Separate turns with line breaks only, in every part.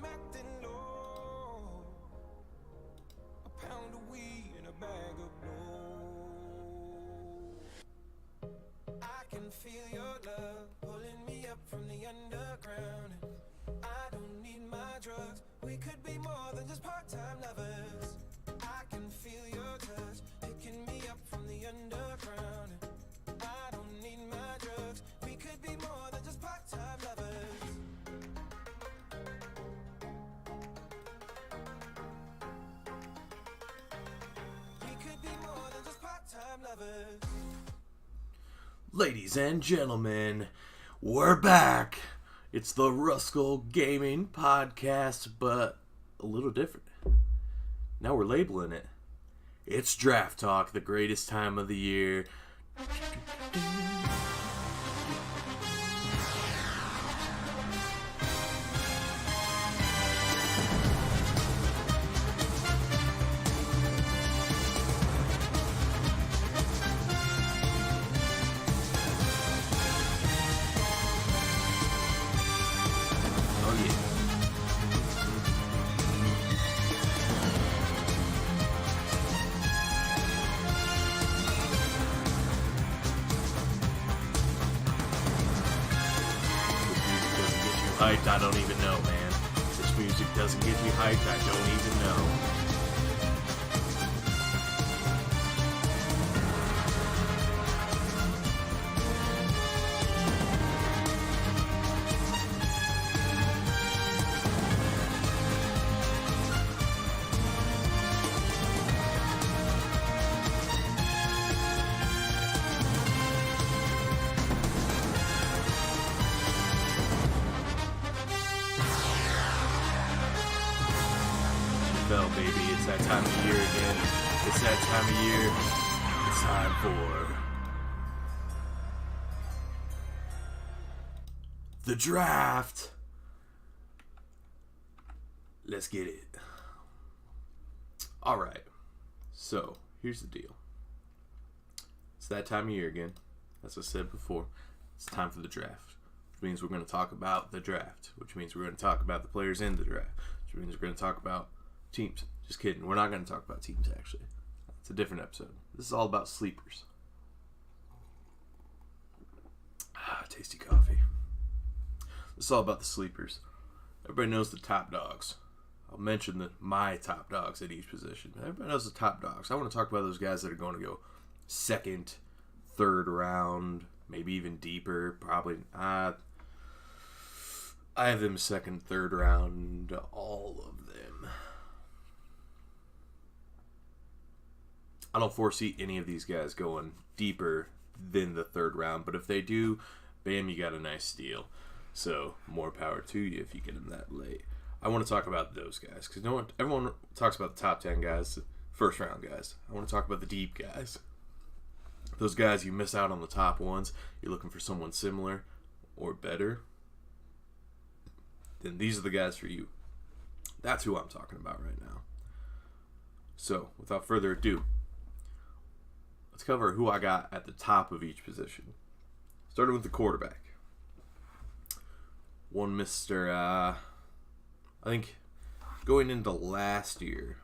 I'm acting low. A pound of weed and a bag of blow. I can feel your love pulling me up from the underground. I don't need my drugs. We could be more than just part-time lovers. I can feel your touch picking me up from the underground. I don't need my drugs. We could be more than just part-time lovers. We could be more than just part-time lovers.
Ladies and gentlemen, we're back. It's the Ruskell Gaming Podcast, but a little different. Now we're labeling it. It's Draft Talk, the greatest time of the year. Hyped, I don't even know, man. This music doesn't get me hyped, I don't even know. Baby, it's that time of year again. It's that time of year. It's time for the draft. Let's get it. Alright, so here's the deal. It's that time of year again. As I said before, it's time for the draft, which means we're going to talk about the draft, which means we're going to talk about the players in the draft, which means we're going to talk about teams. Just kidding. We're not going to talk about teams, actually. It's a different episode. This is all about sleepers. Tasty coffee. This is all about the sleepers. Everybody knows the top dogs. I'll mention my top dogs at each position. Everybody knows the top dogs. I want to talk about those guys that are going to go second, third round, maybe even deeper. Probably. I have them second, third round, all of them. I don't foresee any of these guys going deeper than the third round, but if they do, bam, you got a nice steal. So, more power to you if you get them that late. I want to talk about those guys, because everyone talks about the top 10 guys, first round guys. I want to talk about the deep guys. Those guys you miss out on the top ones, you're looking for someone similar or better, then these are the guys for you. That's who I'm talking about right now. So, without further ado, let's cover who I got at the top of each position. Starting with the quarterback. One Mr. I think going into last year,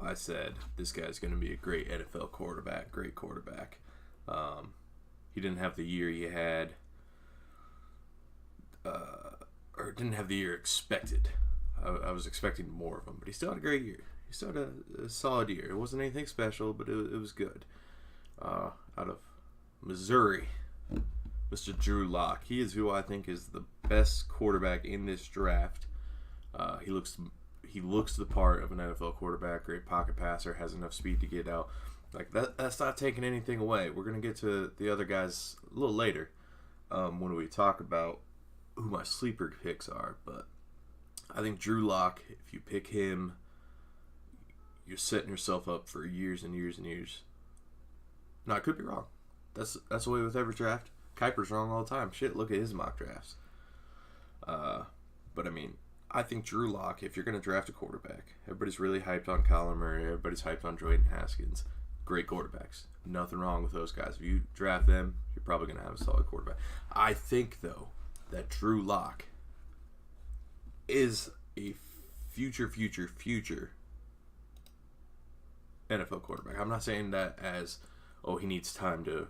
I said this guy's going to be a great NFL quarterback, great quarterback. He didn't have the year he had, or didn't have the year expected. I was expecting more of him, but he still had a great year. He still had a solid year. It wasn't anything special, but it was good. Out of Missouri, Mr. Drew Lock. He is who I think is the best quarterback in this draft. He looks the part of an NFL quarterback. Great pocket passer, has enough speed to get out. Like that's not taking anything away. We're gonna get to the other guys a little later when we talk about who my sleeper picks are. But I think Drew Lock, if you pick him, you're setting yourself up for years and years and years. No, I could be wrong. That's the way with every draft. Kuiper's wrong all the time. Shit, look at his mock drafts. But I mean, I think Drew Lock, if you're going to draft a quarterback, everybody's really hyped on Kyler Murray, everybody's hyped on Jordan Haskins. Great quarterbacks. Nothing wrong with those guys. If you draft them, you're probably going to have a solid quarterback. I think, though, that Drew Lock is a future NFL quarterback. I'm not saying that as, oh, he needs time to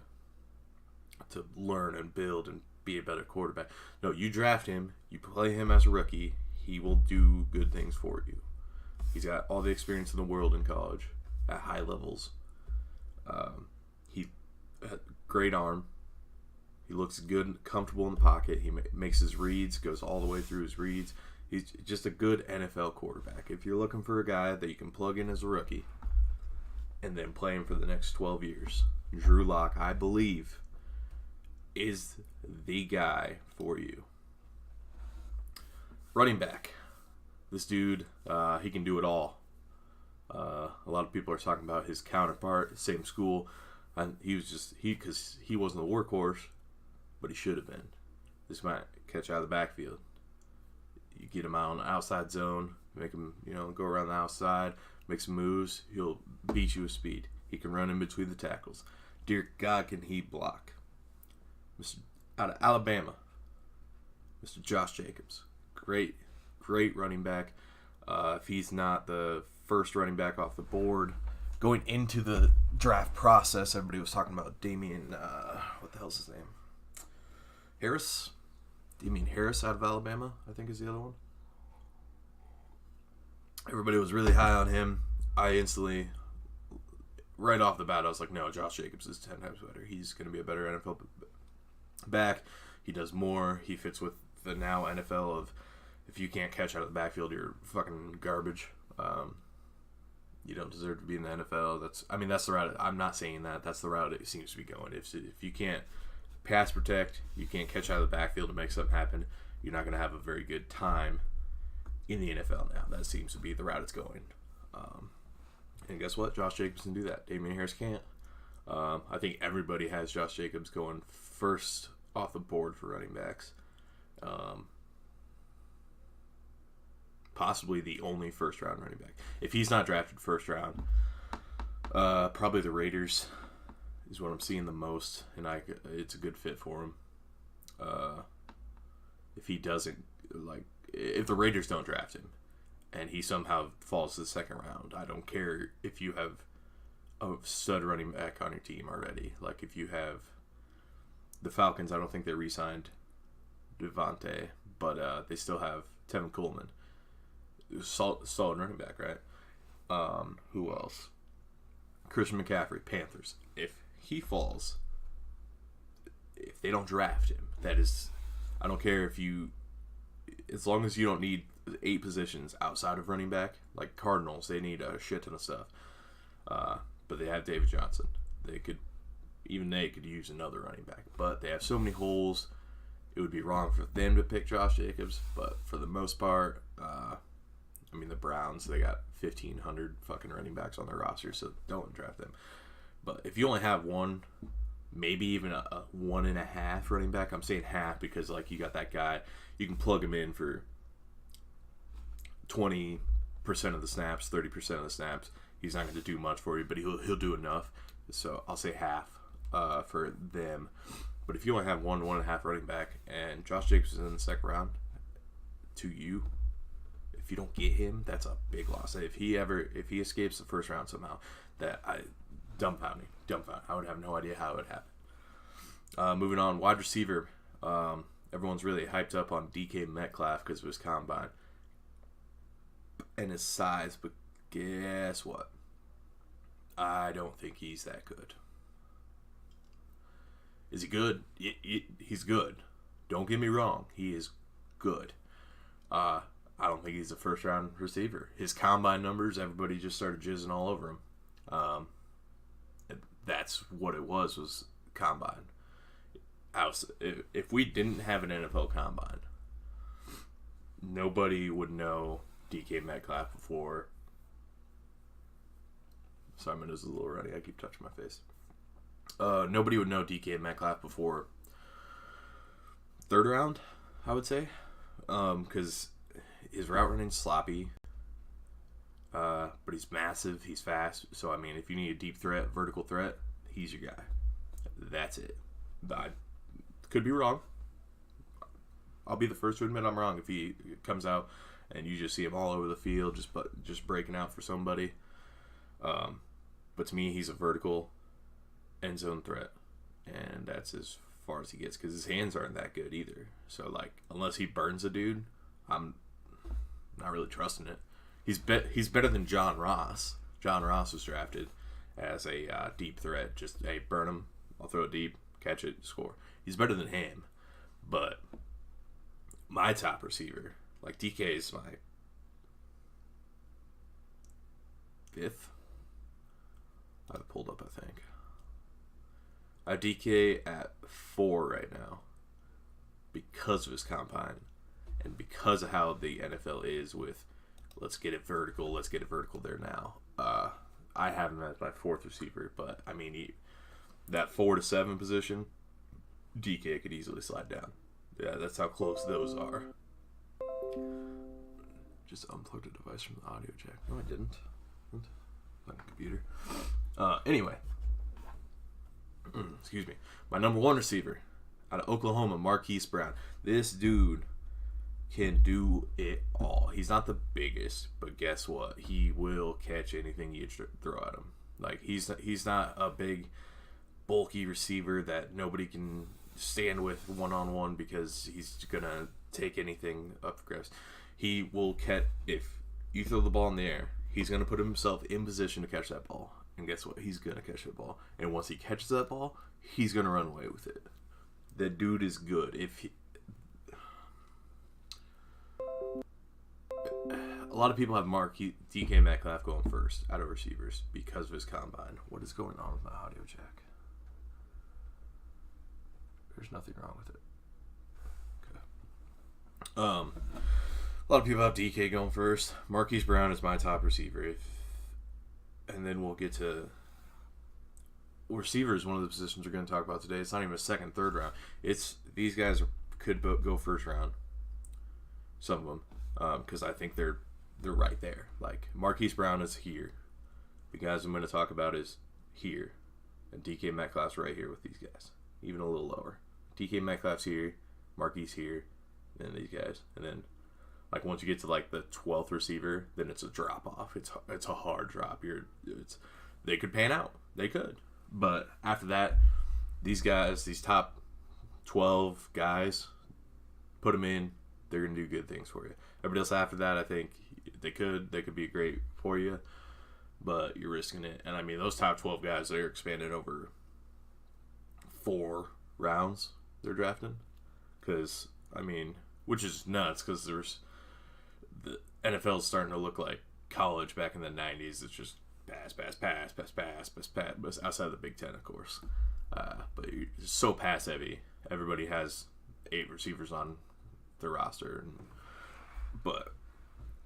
learn and build and be a better quarterback. No, you draft him, you play him as a rookie, he will do good things for you. He's got all the experience in the world in college at high levels. He had great arm. He looks good, comfortable in the pocket. He makes his reads, goes all the way through his reads. He's just a good NFL quarterback. If you're looking for a guy that you can plug in as a rookie and then play him for the next 12 years, Drew Lock, I believe, is the guy for you. Running back. This dude, he can do it all. A lot of people are talking about his counterpart, same school. And because he wasn't the workhorse, but he should have been. This might catch out of the backfield. You get him out on the outside zone, make him, go around the outside, make some moves. He'll beat you with speed. He can run in between the tackles. Dear God, can he block? Out of Alabama, Mr. Josh Jacobs. Great running back. If he's not the first running back off the board, going into the draft process, everybody was talking about Damian, what the hell's his name? Damian Harris out of Alabama, I think is the other one. Everybody was really high on him. I instantly, right off the bat, I was like, no, Josh Jacobs is 10 times better. He's going to be a better NFL back. He does more. He fits with the now NFL of, if you can't catch out of the backfield, you're fucking garbage. You don't deserve to be in the NFL. That's the route. I'm not saying that. That's the route it seems to be going. If you can't pass protect, you can't catch out of the backfield to make something happen, you're not going to have a very good time in the NFL now. That seems to be the route it's going. And guess what? Josh Jacobs can do that. Damian Harris can't. I think everybody has Josh Jacobs going first off the board for running backs. Possibly the only first-round running back. If he's not drafted first round, probably the Raiders is what I'm seeing the most, and it's a good fit for him. If he doesn't, if the Raiders don't draft him, and he somehow falls to the second round, I don't care if you have a stud running back on your team already. Like if you have the Falcons, I don't think they re-signed Devontae, but they still have Tevin Coleman. Solid running back, right? Who else? Christian McCaffrey, Panthers. If he falls, if they don't draft him, that is, I don't care if you, as long as you don't need 8 positions outside of running back, like Cardinals, they need a shit ton of stuff. But they have David Johnson. They could use another running back, but they have so many holes. It would be wrong for them to pick Josh Jacobs, but for the most part, the Browns, they got 1,500 fucking running backs on their roster, so don't draft them. But if you only have one, maybe even a 1.5 running back, I'm saying half because you got that guy, you can plug him in for 20% of the snaps, 30% of the snaps. He's not going to do much for you, but he'll do enough. So I'll say half for them. But if you only have 1.5 running back, and Josh Jacobs is in the second round, to you, if you don't get him, that's a big loss. If he escapes the first round somehow, dumbfounding. I would have no idea how it would happen. Moving on, wide receiver. Everyone's really hyped up on DK Metcalf because of his combine and his size, but guess what? I don't think he's that good. Is he good? He's good. Don't get me wrong. He is good. I don't think he's a first-round receiver. His combine numbers, everybody just started jizzing all over him. That's what it was combine. If we didn't have an NFL combine, nobody would know DK Metcalf before. Sorry, my nose is a little runny. I keep touching my face. Nobody would know DK Metcalf before third round, I would say, because his route running's sloppy, but he's massive, he's fast. So, if you need a deep threat, vertical threat, he's your guy. That's it. I could be wrong. I'll be the first to admit I'm wrong if he comes out and you just see him all over the field, just breaking out for somebody. But to me, he's a vertical end zone threat, and that's as far as he gets because his hands aren't that good either. So like, unless he burns a dude, I'm not really trusting it. He's better than John Ross. John Ross was drafted as a deep threat. Just, hey, burn him. I'll throw it deep, catch it, score. He's better than him. But my top receiver, like DK is my 5th. I have it pulled up, I think. I have DK at 4 right now because of his combine and because of how the NFL is with let's get it vertical there now. I have him as my 4th receiver, but I mean, that 4 to 7 position, DK could easily slide down. Yeah, that's how close those are. Just unplugged a device from the audio jack. No, I didn't. My computer. Anyway. Excuse me. My number 1 receiver out of Oklahoma, Marquise Brown. This dude can do it all. He's not the biggest, but guess what? He will catch anything you throw at him. Like, he's not a big, bulky receiver that nobody can stand with one-on-one because he's going to take anything up for grabs. He will catch, if you throw the ball in the air, he's going to put himself in position to catch that ball. And guess what? He's going to catch that ball. And once he catches that ball, he's going to run away with it. The dude is good. A lot of people have DK Metcalf going first out of receivers because of his combine. What is going on with my audio jack? There's nothing wrong with it. Okay. A lot of people have DK going first. Marquise Brown is my top receiver. And then we'll get to receivers, one of the positions we're going to talk about today. It's not even a second, third round. These guys could go first round. Some of them. Because I think they're right there. Like, Marquise Brown is here. The guys I'm going to talk about is here. And DK Metcalf's right here with these guys. Even a little lower. DK Metcalf's here. Marquise here. And then these guys. And then, like, once you get to, like, the 12th receiver, then it's a drop-off. It's a hard drop. They could pan out. They could. But after that, these guys, these top 12 guys, put them in. They're going to do good things for you. Everybody else after that, I think they could be great for you, but you're risking it. And I mean, those top 12 guys, they're expanded over 4 rounds they're drafting. Because, I mean, which is nuts because the NFL is starting to look like college back in the 90s. It's just pass, outside of the Big Ten, of course. But it's so pass heavy. Everybody has 8 receivers on their roster, but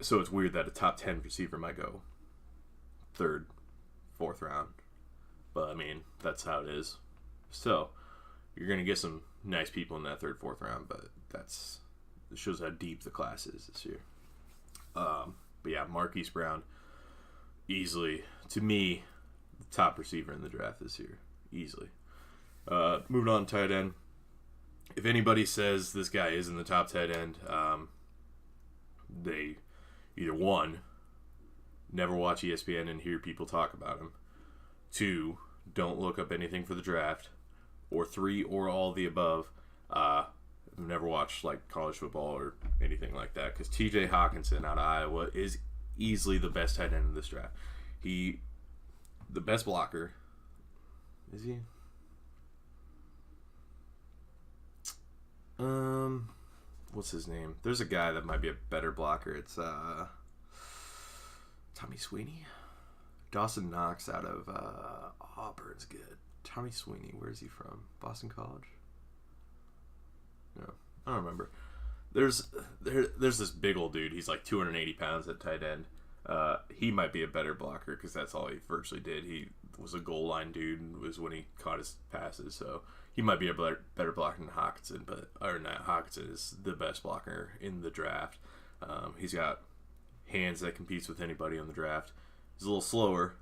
so it's weird that a top 10 receiver might go 3rd, 4th round. But I mean, that's how it is. So you're gonna get some nice people in that 3rd, 4th round, but it shows how deep the class is this year. But yeah, Marquise Brown, easily to me, the top receiver in the draft this year, easily. Moving on to tight end. If anybody says this guy is in the top tight end, they either 1, never watch ESPN and hear people talk about him, 2, don't look up anything for the draft, or 3, or all the above, never watched like college football or anything like that, because TJ Hawkinson out of Iowa is easily the best tight end in this draft. The best blocker. Is he? What's his name? There's a guy that might be a better blocker. It's Tommy Sweeney. Dawson Knox out of Auburn's good. Tommy Sweeney, where is he from? Boston College? No, I don't remember. There's this big old dude. He's like 280 pounds at tight end. He might be a better blocker because that's all he virtually did. He was a goal line dude. Was when he caught his passes. So he might be a better blocker than Hawkinson. But other than that, Hawkinson is the best blocker in the draft. He's got hands that competes with anybody on the draft. He's a little slower,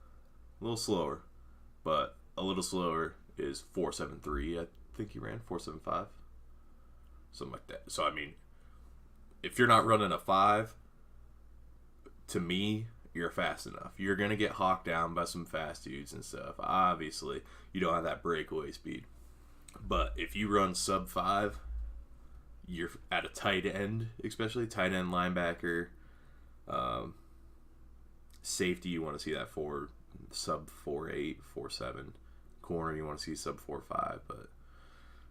but a little slower is 4.73. I think he ran 4.75, something like that. So I mean, if you're not running a 5, to me, you're fast enough. You're going to get hawked down by some fast dudes and stuff. Obviously, you don't have that breakaway speed. But if you run sub 5, you're at a tight end, especially tight end linebacker, safety, you want to see that for sub 4.8, 4.7. Corner, you want to see sub 4.5.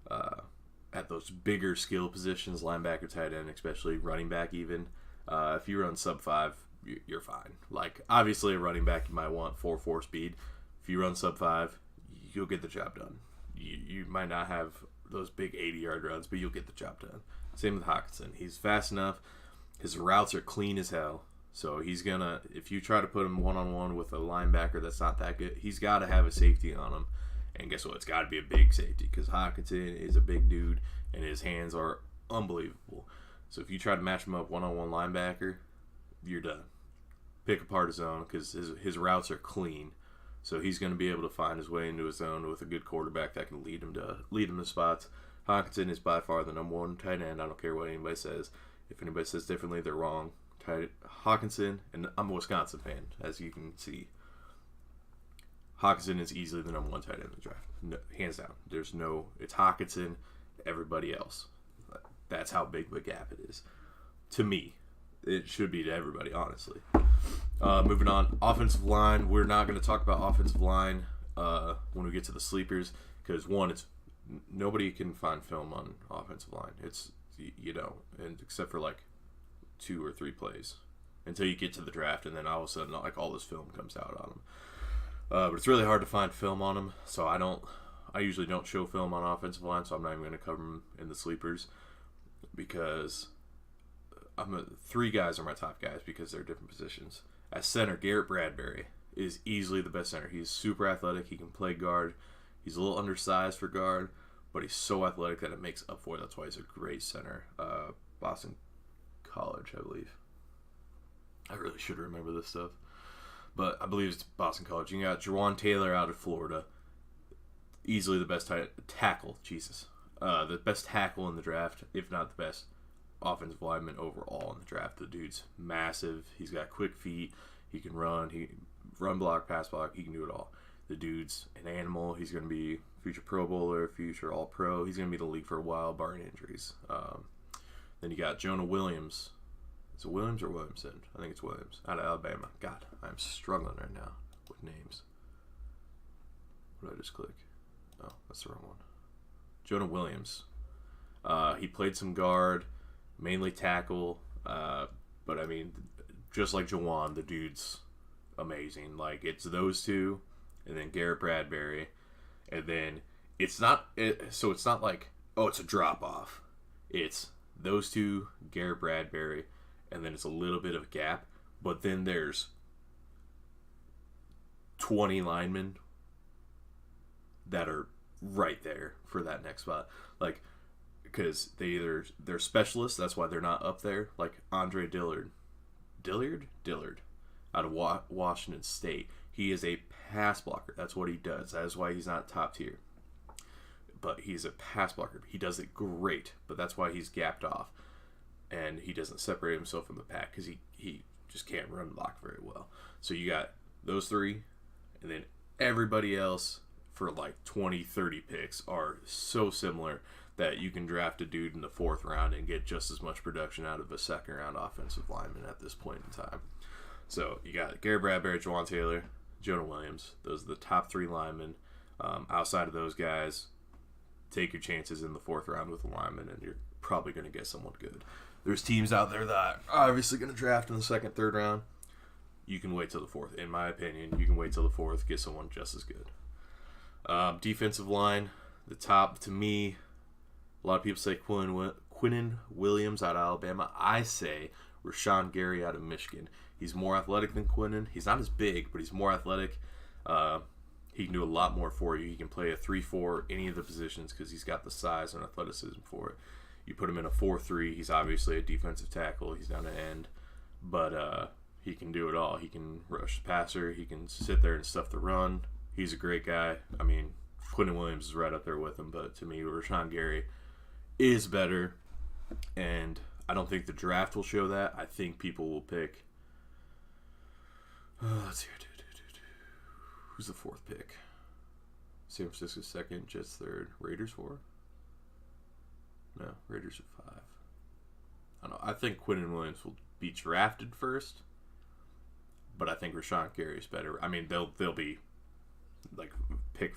But at those bigger skill positions, linebacker, tight end, especially running back even, if you run sub 5, you're fine. Like, obviously, a running back, you might want 4.4 speed. If you run sub 5, you'll get the job done. You might not have those big 80-yard runs, but you'll get the job done. Same with Hockenson. He's fast enough. His routes are clean as hell. So he's going to, if you try to put him one-on-one with a linebacker that's not that good, he's got to have a safety on him. And guess what? It's got to be a big safety because Hockenson is a big dude, and his hands are unbelievable. So if you try to match him up one-on-one linebacker, you're done. Pick apart his zone because his routes are clean. So he's going to be able to find his way into his zone with a good quarterback that can lead him to spots. Hockenson is by far the number one tight end. I don't care what anybody says. If anybody says differently, they're wrong. Hockenson, and I'm a Wisconsin fan, as you can see. Hockenson is easily the number one tight end in the draft. No, hands down. It's Hockenson, everybody else. That's how big of a gap it is. To me, it should be to everybody, honestly. Moving on, offensive line. We're not going to talk about offensive line when we get to the sleepers because one, it's nobody can find film on offensive line. It's and except for like 2 or 3 plays until you get to the draft, and then all of a sudden, like all this film comes out on them. But it's really hard to find film on them, so I usually don't show film on offensive line, so I'm not even going to cover them in the sleepers because 3 guys are my top guys because they're different positions. At center, Garrett Bradbury is easily the best center. He's super athletic. He can play guard. He's a little undersized for guard, but he's so athletic that it makes up for it. That's why he's a great center. Boston College, I believe. I really should remember this stuff. But I believe it's Boston College. You got Jawan Taylor out of Florida. Easily the best tackle. Jesus. The best tackle in the draft, if not the best offensive lineman overall in the draft. The dude's massive. He's got quick feet. He can run. He run block, pass block. He can do it all. The dude's an animal. He's going to be future Pro Bowler, future All-Pro. He's going to be in the league for a while, barring injuries. Then you got Jonah Williams. Is it Williams or Williamson? I think it's Williams, out of Alabama. God, I'm struggling right now with names. What did I just click? Oh, that's the wrong one. Jonah Williams. He played some guard, mainly tackle, but I mean, just like Jawan, the dude's amazing. Like, it's those two, and then Garrett Bradbury, and then it's not like, oh, it's a drop-off. It's those two, Garrett Bradbury, and then it's a little bit of a gap, but then there's 20 linemen that are right there for that next spot. Like, because they're specialists, that's why they're not up there. Like Andre Dillard out of Washington State. He is a pass blocker. That's what he does. That is why he's not top tier. But he's a pass blocker. He does it great, but that's why he's gapped off. And he doesn't separate himself from the pack because he just can't run block very well. So you got those 3, and then everybody else for like 20, 30 picks are so similar that you can draft a dude in the 4th round and get just as much production out of a 2nd round offensive lineman at this point in time. So you got Garrett Bradbury, Jawan Taylor, Jonah Williams. Those are the top 3 linemen. Outside of those guys, take your chances in the 4th round with a lineman, and you're probably going to get someone good. There's teams out there that are obviously going to draft in the 2nd, 3rd round. You can wait till the 4th. In my opinion, you can wait till the 4th, get someone just as good. Defensive line, the top to me, a lot of people say Quinnen Williams out of Alabama. I say Rashawn Gary out of Michigan. He's more athletic than Quinnen. He's not as big, but he's more athletic. He can do a lot more for you. He can play a 3-4, any of the positions, because he's got the size and athleticism for it. You put him in a 4-3, he's obviously a defensive tackle. He's down to end. But he can do it all. He can rush the passer. He can sit there and stuff the run. He's a great guy. I mean, Quinnen Williams is right up there with him. But to me, Rashawn Gary is better. And I don't think the draft will show that. I think people will pick Let's see. Who's the fourth pick? San Francisco second, Jets third, Raiders 4? No, Raiders are 5. I don't know. I think Quinnen Williams will be drafted first, but I think Rashawn Gary's better. I mean, they'll be like pick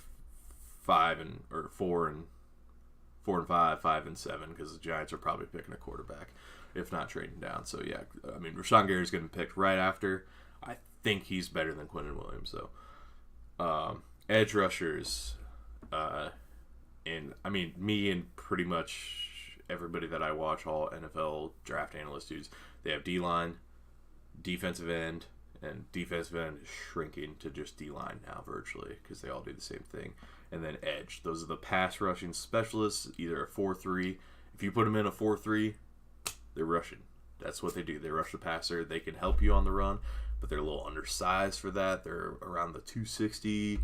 4 and 5, 5 and 7, because the Giants are probably picking a quarterback, if not trading down. So yeah, I mean, Rashawn Gary's getting picked right after. I think he's better than Quinnen Williams, though. Edge rushers, and I mean, me and pretty much everybody that I watch, all NFL draft analyst dudes, they have D-line, defensive end, and defensive end is shrinking to just D-line now virtually, because they all do the same thing. And then edge. Those are the pass rushing specialists, either a 4-3. If you put them in a 4-3, they're rushing. That's what they do. They rush the passer. They can help you on the run, but they're a little undersized for that. They're around the 250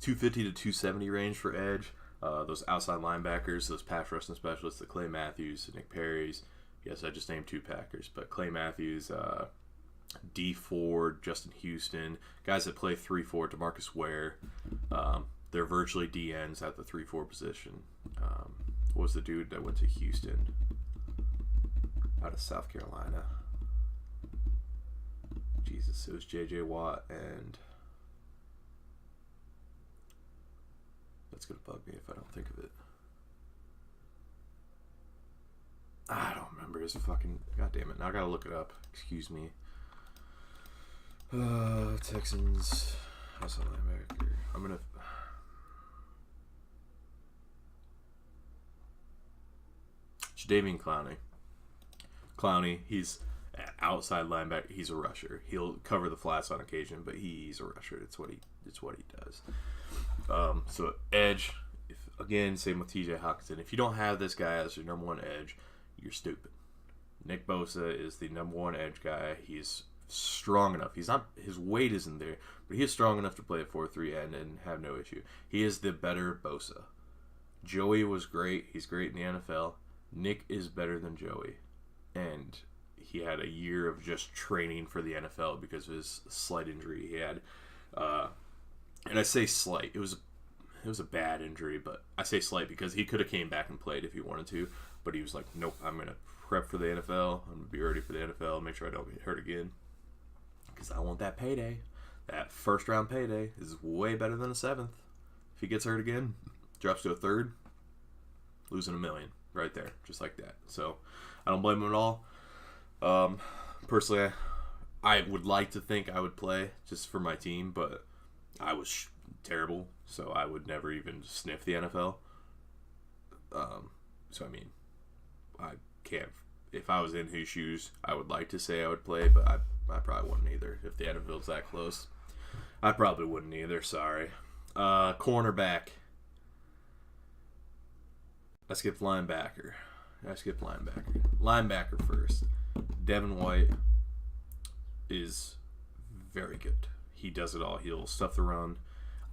to 270 range for edge. Those outside linebackers, those pass rushing specialists, the Clay Matthews, Nick Perry's. Yes, I just named 2 Packers, but Clay Matthews, D Ford, Justin Houston, guys that play 3-4, DeMarcus Ware. They're virtually DNs at the 3-4 position. What was the dude that went to Houston out of South Carolina? Jesus, it was J.J. Watt, and that's going to bug me if I don't think of it. I don't remember his fucking... God damn it. Now I got to look it up. Excuse me. Texans... Outside linebacker. I'm going to... Jadeveon Clowney, he's an outside linebacker. He's a rusher. He'll cover the flats on occasion, but he's a rusher. It's what he does. So edge, again, same with TJ Hockenson. If you don't have this guy as your number 1 edge, you're stupid. Nick Bosa is the number 1 edge guy. He's strong enough. His weight isn't there, but he is strong enough to play a 4-3 end and have no issue. He is the better Bosa. Joey was great. He's great in the NFL. Nick is better than Joey, and he had a year of just training for the NFL because of his slight injury he had. And I say slight. It was a bad injury, but I say slight because he could have came back and played if he wanted to, but he was like, nope, I'm going to prep for the NFL. I'm going to be ready for the NFL, make sure I don't get hurt again, because I want that payday. That first-round payday is way better than a 7th. If he gets hurt again, drops to a 3rd, losing $1 million. Right there, just like that. So, I don't blame him at all. Personally, I would like to think I would play just for my team, but I was terrible, so I would never even sniff the NFL. So, I mean, I can't. If I was in his shoes, I would like to say I would play, but I probably wouldn't either. If the NFL's that close, I probably wouldn't either. Sorry. Cornerback. I skipped linebacker. Linebacker first. Devin White is very good. He does it all. He'll stuff the run.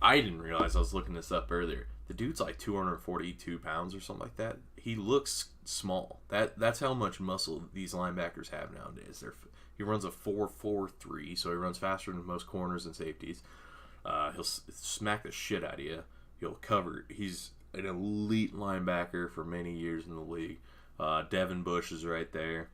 I didn't realize, I was looking this up earlier, the dude's like 242 pounds or something like that. He looks small. That's how much muscle these linebackers have nowadays. He runs a 4.43, so he runs faster than most corners and safeties. He'll smack the shit out of you. He'll cover. He's an elite linebacker for many years in the league. Devin Bush is right there.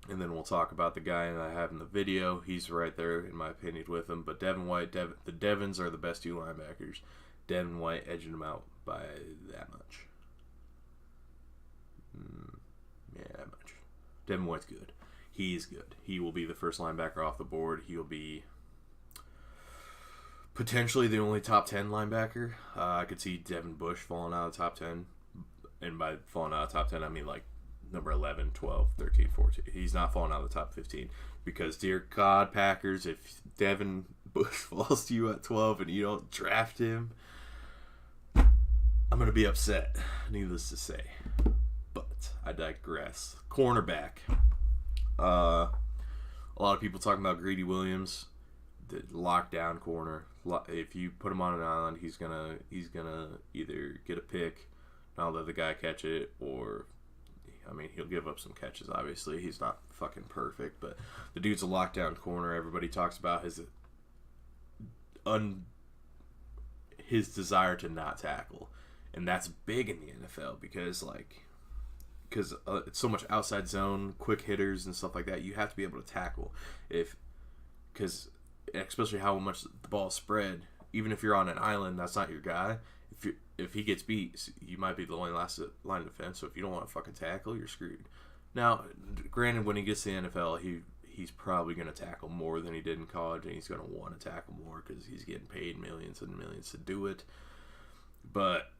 And then we'll talk about the guy that I have in the video. He's right there, in my opinion, with him. But Devin White, the Devins are the best 2 linebackers. Devin White edging him out by that much. Yeah, that much. Devin White's good. He's good. He will be the first linebacker off the board. He'll be potentially the only top 10 linebacker. I could see Devin Bush falling out of the top 10. And by falling out of the top 10, I mean like number 11, 12, 13, 14. He's not falling out of the top 15. Because, dear God, Packers, if Devin Bush falls to you at 12 and you don't draft him, I'm going to be upset, needless to say. But I digress. Cornerback. A lot of people talking about Greedy Williams, the lockdown corner. If you put him on an island, he's gonna either get a pick, not let the guy catch it, or, I mean, he'll give up some catches. Obviously, he's not fucking perfect, but the dude's a lockdown corner. Everybody talks about his his desire to not tackle, and that's big in the NFL because it's so much outside zone, quick hitters and stuff like that. You have to be able to tackle because especially how much the ball spread. Even if you're on an island, that's not your guy. If he gets beat, you might be the only last line of defense. So if you don't want to fucking tackle, you're screwed. Now, granted, when he gets to the NFL, he's probably going to tackle more than he did in college, and he's going to want to tackle more because he's getting paid millions and millions to do it. But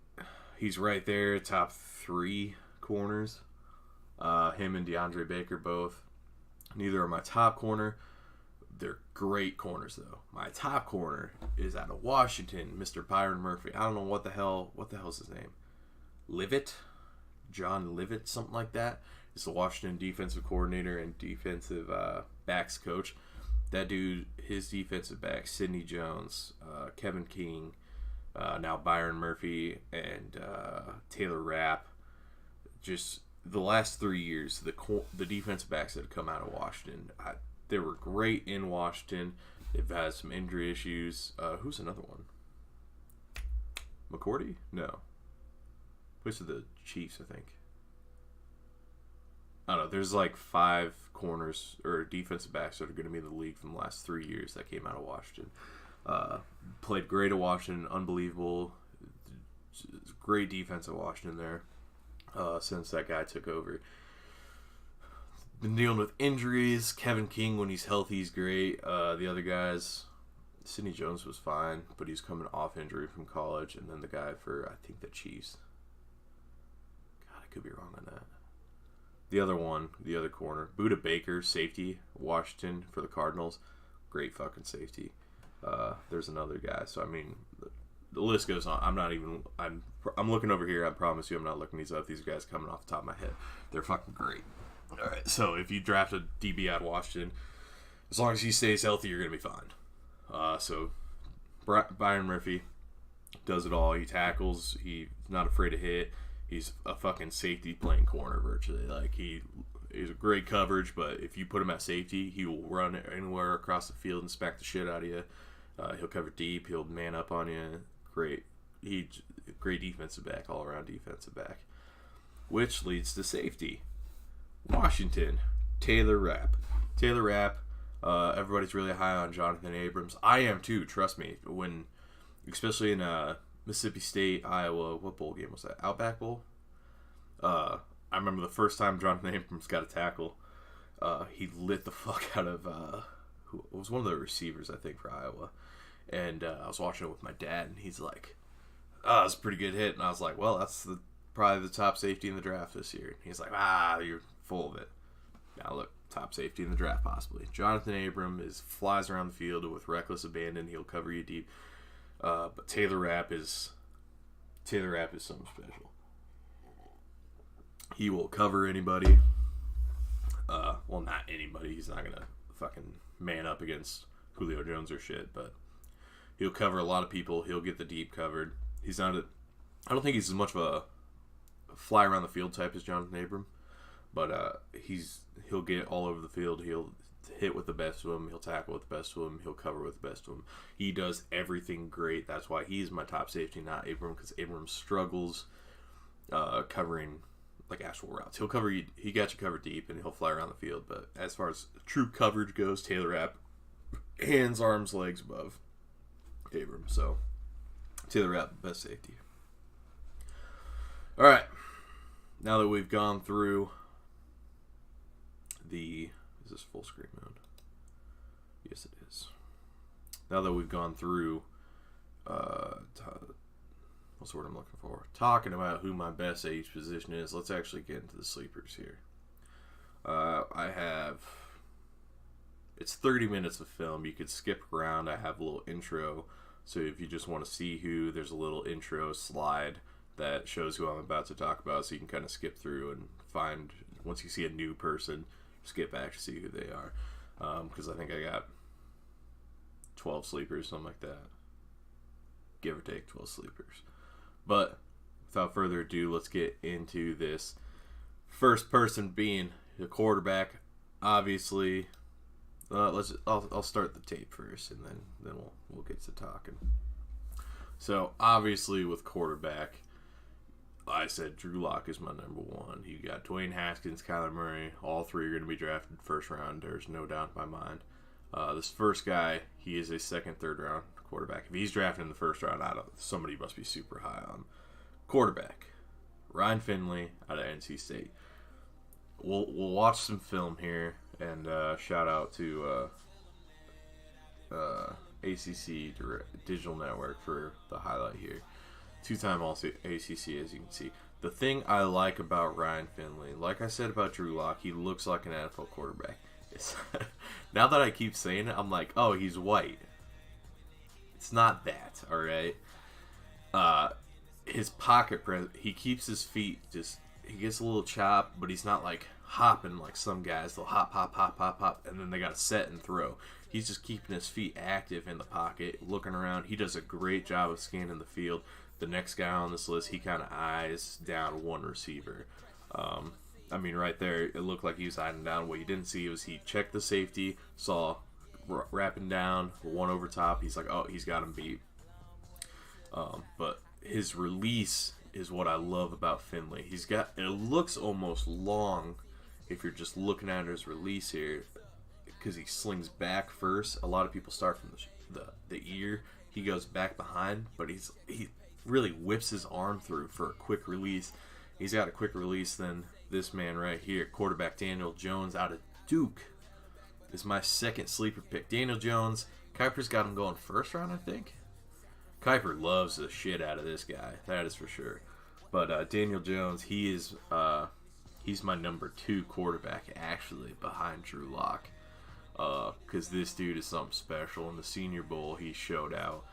he's right there, top 3 corners. Him and DeAndre Baker both. Neither are my top corner. They're great corners, though. My top corner is out of Washington, Mr. Byron Murphy. I don't know what the hell's his name? John Livett, something like that. He's the Washington defensive coordinator and defensive backs coach. That dude, his defensive backs, Sidney Jones, Kevin King, now Byron Murphy, and Taylor Rapp. Just the last 3 years, the defensive backs that have come out of Washington, they were great in Washington. They've had some injury issues. Who's another one? McCourty? No. Plays for the Chiefs, I think. I don't know. There's like 5 corners or defensive backs that are going to be in the league from the last 3 years that came out of Washington. Played great at Washington. Unbelievable. Great defense at Washington there since that guy took over. Been dealing with injuries. Kevin King, when he's healthy, he's great. The other guys, Sidney Jones was fine, but he's coming off injury from college. And then the guy for, I think, the Chiefs. God, I could be wrong on that. The other corner, Budda Baker, safety, Washington for the Cardinals. Great fucking safety. There's another guy. So, I mean, the list goes on. I'm looking over here. I promise you I'm not looking these up. These guys coming off the top of my head. They're fucking great. All right, so if you draft a DB out of Washington, as long as he stays healthy, you're going to be fine. So Byron Murphy does it all. He tackles. He's not afraid to hit. He's a fucking safety playing corner virtually. Like, he's a great coverage, but if you put him at safety, he will run anywhere across the field and smack the shit out of you. He'll cover deep. He'll man up on you. Great defensive back, all-around defensive back. Which leads to safety. Washington, Taylor Rapp. Everybody's really high on Jonathan Abrams. I am too, trust me. Especially in Mississippi State, Iowa, what bowl game was that? Outback Bowl? I remember the first time Jonathan Abrams got a tackle. He lit the fuck out of who was one of the receivers, I think, for Iowa. And I was watching it with my dad, and he's like, "Oh, it's a pretty good hit." And I was like, "Well, that's probably the top safety in the draft this year." And he's like, "You're full of it." Now look, top safety in the draft possibly. Jonathan Abrams flies around the field with reckless abandon. He'll cover you deep. But Taylor Rapp is something special. He will cover anybody. Well, not anybody. He's not gonna fucking man up against Julio Jones or shit, but he'll cover a lot of people. He'll get the deep covered. I don't think he's as much of a fly around the field type as Jonathan Abrams, but he'll get all over the field. He'll hit with the best of them. He'll tackle with the best of them. He'll cover with the best of them. He does everything great. That's why he's my top safety, not Abrams, because Abrams struggles covering like actual routes. He'll cover you. He got you covered deep, and he'll fly around the field. But as far as true coverage goes, Taylor Rapp, hands, arms, legs above Abrams. So Taylor Rapp, best safety. All right. Now that we've gone through is this full screen mode? Yes, it is. Now that we've gone through, what's the word I'm looking for? Talking about who my best at each position is, let's actually get into the sleepers here. It's 30 minutes of film. You could skip around. I have a little intro. So if you just want to see who, there's a little intro slide that shows who I'm about to talk about, so you can kind of skip through and find, once you see a new person, skip back to see who they are. Because I think I got 12 sleepers, something like that. Give or take 12 sleepers. But without further ado, let's get into this. First person being the quarterback. Obviously, I'll start the tape first, and then we'll get to talking. So obviously with quarterback, I said Drew Lock is my number one. You got Dwayne Haskins, Kyler Murray. All three are going to be drafted first round. There's no doubt in my mind. This first guy, he is a second, third round quarterback. If he's drafted in the first round, somebody must be super high on quarterback. Ryan Finley out of NC State. We'll watch some film here, and shout out to ACC Digital Network for the highlight here. Two-time All-ACC, as you can see. The thing I like about Ryan Finley, like I said about Drew Lock, he looks like an NFL quarterback. Now that I keep saying it, I'm like, oh, he's white. It's not that, all right? His pocket, he keeps his feet he gets a little chop, but he's not like hopping like some guys. They'll hop, hop, hop, hop, hop, and then they got to set and throw. He's just keeping his feet active in the pocket, looking around. He does a great job of scanning the field. The next guy on this list, he kind of eyes down one receiver. I mean, right there, it looked like he was hiding down. What you didn't see was he checked the safety, saw wrapping down, one over top. He's like, oh, he's got him beat. But his release is what I love about Finley. It looks almost long if you're just looking at his release here, because he slings back first. A lot of people start from the ear. He goes back behind, but he really whips his arm through for a quick release. He's got a quick release than this man right here, quarterback Daniel Jones out of Duke, is my second sleeper pick. Daniel Jones, Kuiper's got him going first round, I think. Kuiper loves the shit out of this guy, that is for sure. But Daniel Jones, he's my number 2 quarterback, actually, behind Drew Lock. Because this dude is something special. In the Senior Bowl, he showed out.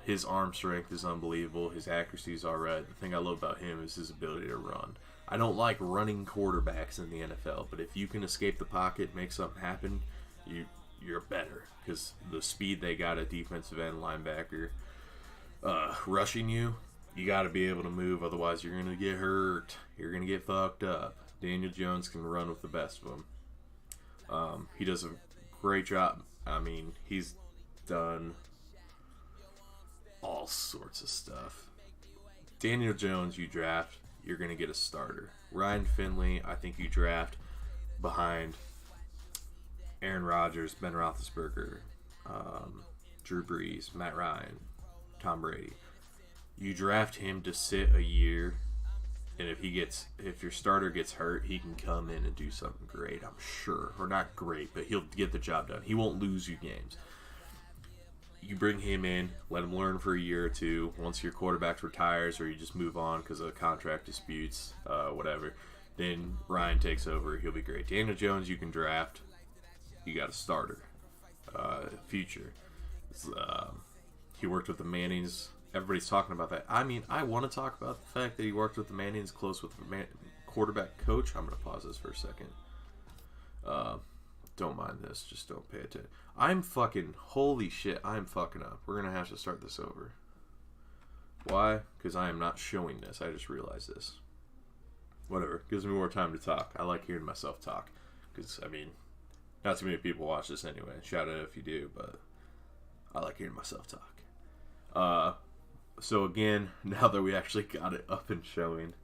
His arm strength is unbelievable. His accuracy is alright. The thing I love about him is his ability to run. I don't like running quarterbacks in the NFL, but if you can escape the pocket, make something happen, you're better. Because the speed they got at defensive end, linebacker, rushing you got to be able to move. Otherwise, you're going to get hurt. You're going to get fucked up. Daniel Jones can run with the best of them. He does a great job. I mean, he's done all sorts of stuff. Daniel Jones, you draft, you're going to get a starter. Ryan Finley, I think you draft behind Aaron Rodgers, Ben Roethlisberger, Drew Brees, Matt Ryan, Tom Brady. You draft him to sit a year, and if your starter gets hurt, he can come in and do something great, I'm sure. Or not great, but he'll get the job done. He won't lose you games. You bring him in, let him learn for a year or two. Once your quarterback retires or you just move on because of contract disputes, whatever, then Ryan takes over. He'll be great. Daniel Jones, you can draft. You got a starter. Future. He worked with the Mannings. Everybody's talking about that. I mean, I want to talk about the fact that he worked with the Mannings, close with the quarterback coach. I'm going to pause this for a second. Don't mind this. Just don't pay attention. Holy shit, I'm fucking up. We're going to have to start this over. Why? Because I am not showing this. I just realized this. Whatever. Gives me more time to talk. I like hearing myself talk. Because, I mean, not too many people watch this anyway. Shout out if you do, but I like hearing myself talk. So again, now that we actually got it up and showing.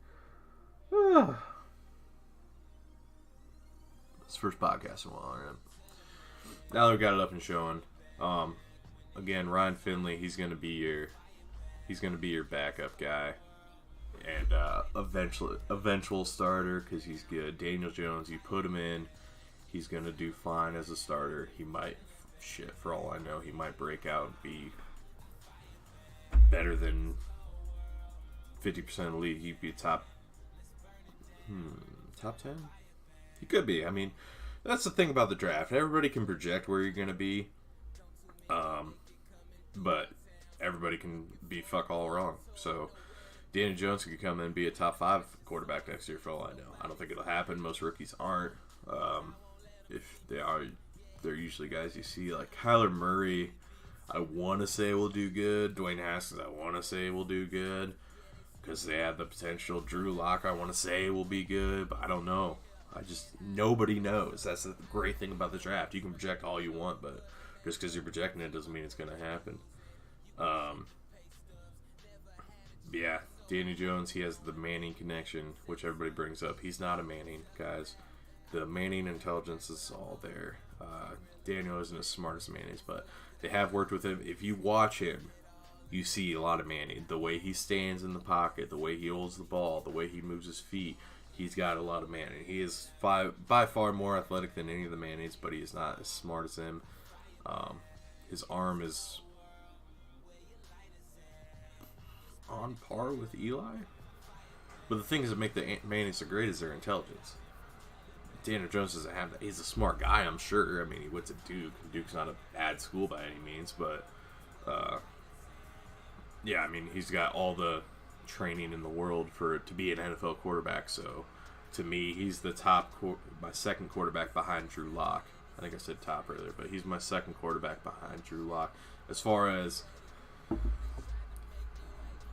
It's first podcast in a while, right? Now that we got it up and showing, again, Ryan Finley, he's gonna be your backup guy, and eventual starter because he's good. Daniel Jones, you put him in, he's gonna do fine as a starter. He might, for all I know, he might break out and be better than 50% of the league. He'd be top 10. He could be. I mean, that's the thing about the draft. Everybody can project where you're going to be, but everybody can be fuck all wrong. So Daniel Jones could come in and be a top 5 quarterback next year for all I know. I don't think it'll happen. Most rookies aren't. If they are, they're usually guys you see. Like Kyler Murray, I want to say will do good. Dwayne Haskins, I want to say will do good because they have the potential. Drew Lock, I want to say will be good, but I don't know. Nobody knows. That's the great thing about the draft. You can project all you want, but just because you're projecting it doesn't mean it's going to happen. Yeah, Danny Jones, he has the Manning connection, which everybody brings up. He's not a Manning, guys. The Manning intelligence is all there. Daniel isn't as smart as Manning is, but they have worked with him. If you watch him, you see a lot of Manning. The way he stands in the pocket, the way he holds the ball, the way he moves his feet, he's got a lot of Manning. He is by far more athletic than any of the Mannings, but he is not as smart as him. His arm is on par with Eli. But the things that make the Mannings so great is their intelligence. Daniel Jones doesn't have that. He's a smart guy, I'm sure. I mean, he went to Duke. Duke's not a bad school by any means, but yeah, I mean, he's got all the training in the world to be an NFL quarterback. So, to me, he's the my second quarterback behind Drew Lock. I think I said top earlier, but he's my second quarterback behind Drew Lock. As far as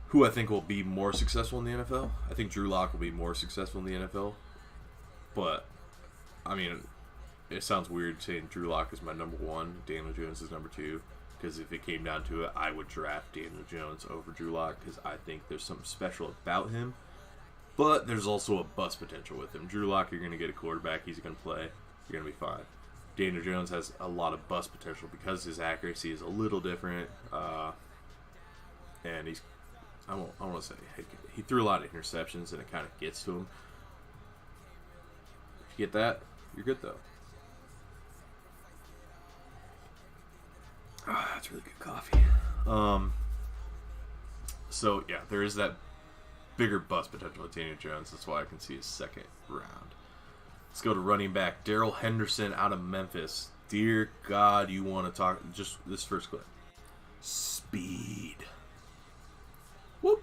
who I think will be more successful in the NFL, I think Drew Lock will be more successful in the NFL. But, I mean, it sounds weird saying Drew Lock is my number one, Daniel Jones is number two. Because if it came down to it, I would draft Daniel Jones over Drew Lock because I think there's something special about him. But there's also a bust potential with him. Drew Lock, you're going to get a quarterback. He's going to play. You're going to be fine. Daniel Jones has a lot of bust potential because his accuracy is a little different. And he's, I want to say, he threw a lot of interceptions and it kind of gets to him. If you get that, you're good though. Ah, that's really good coffee. So yeah, there is that bigger bust potential with Daniel Jones. That's why I can see his second round. Let's go to running back Darrell Henderson out of Memphis. Dear God, you want to talk just this first clip? Speed. Whoop.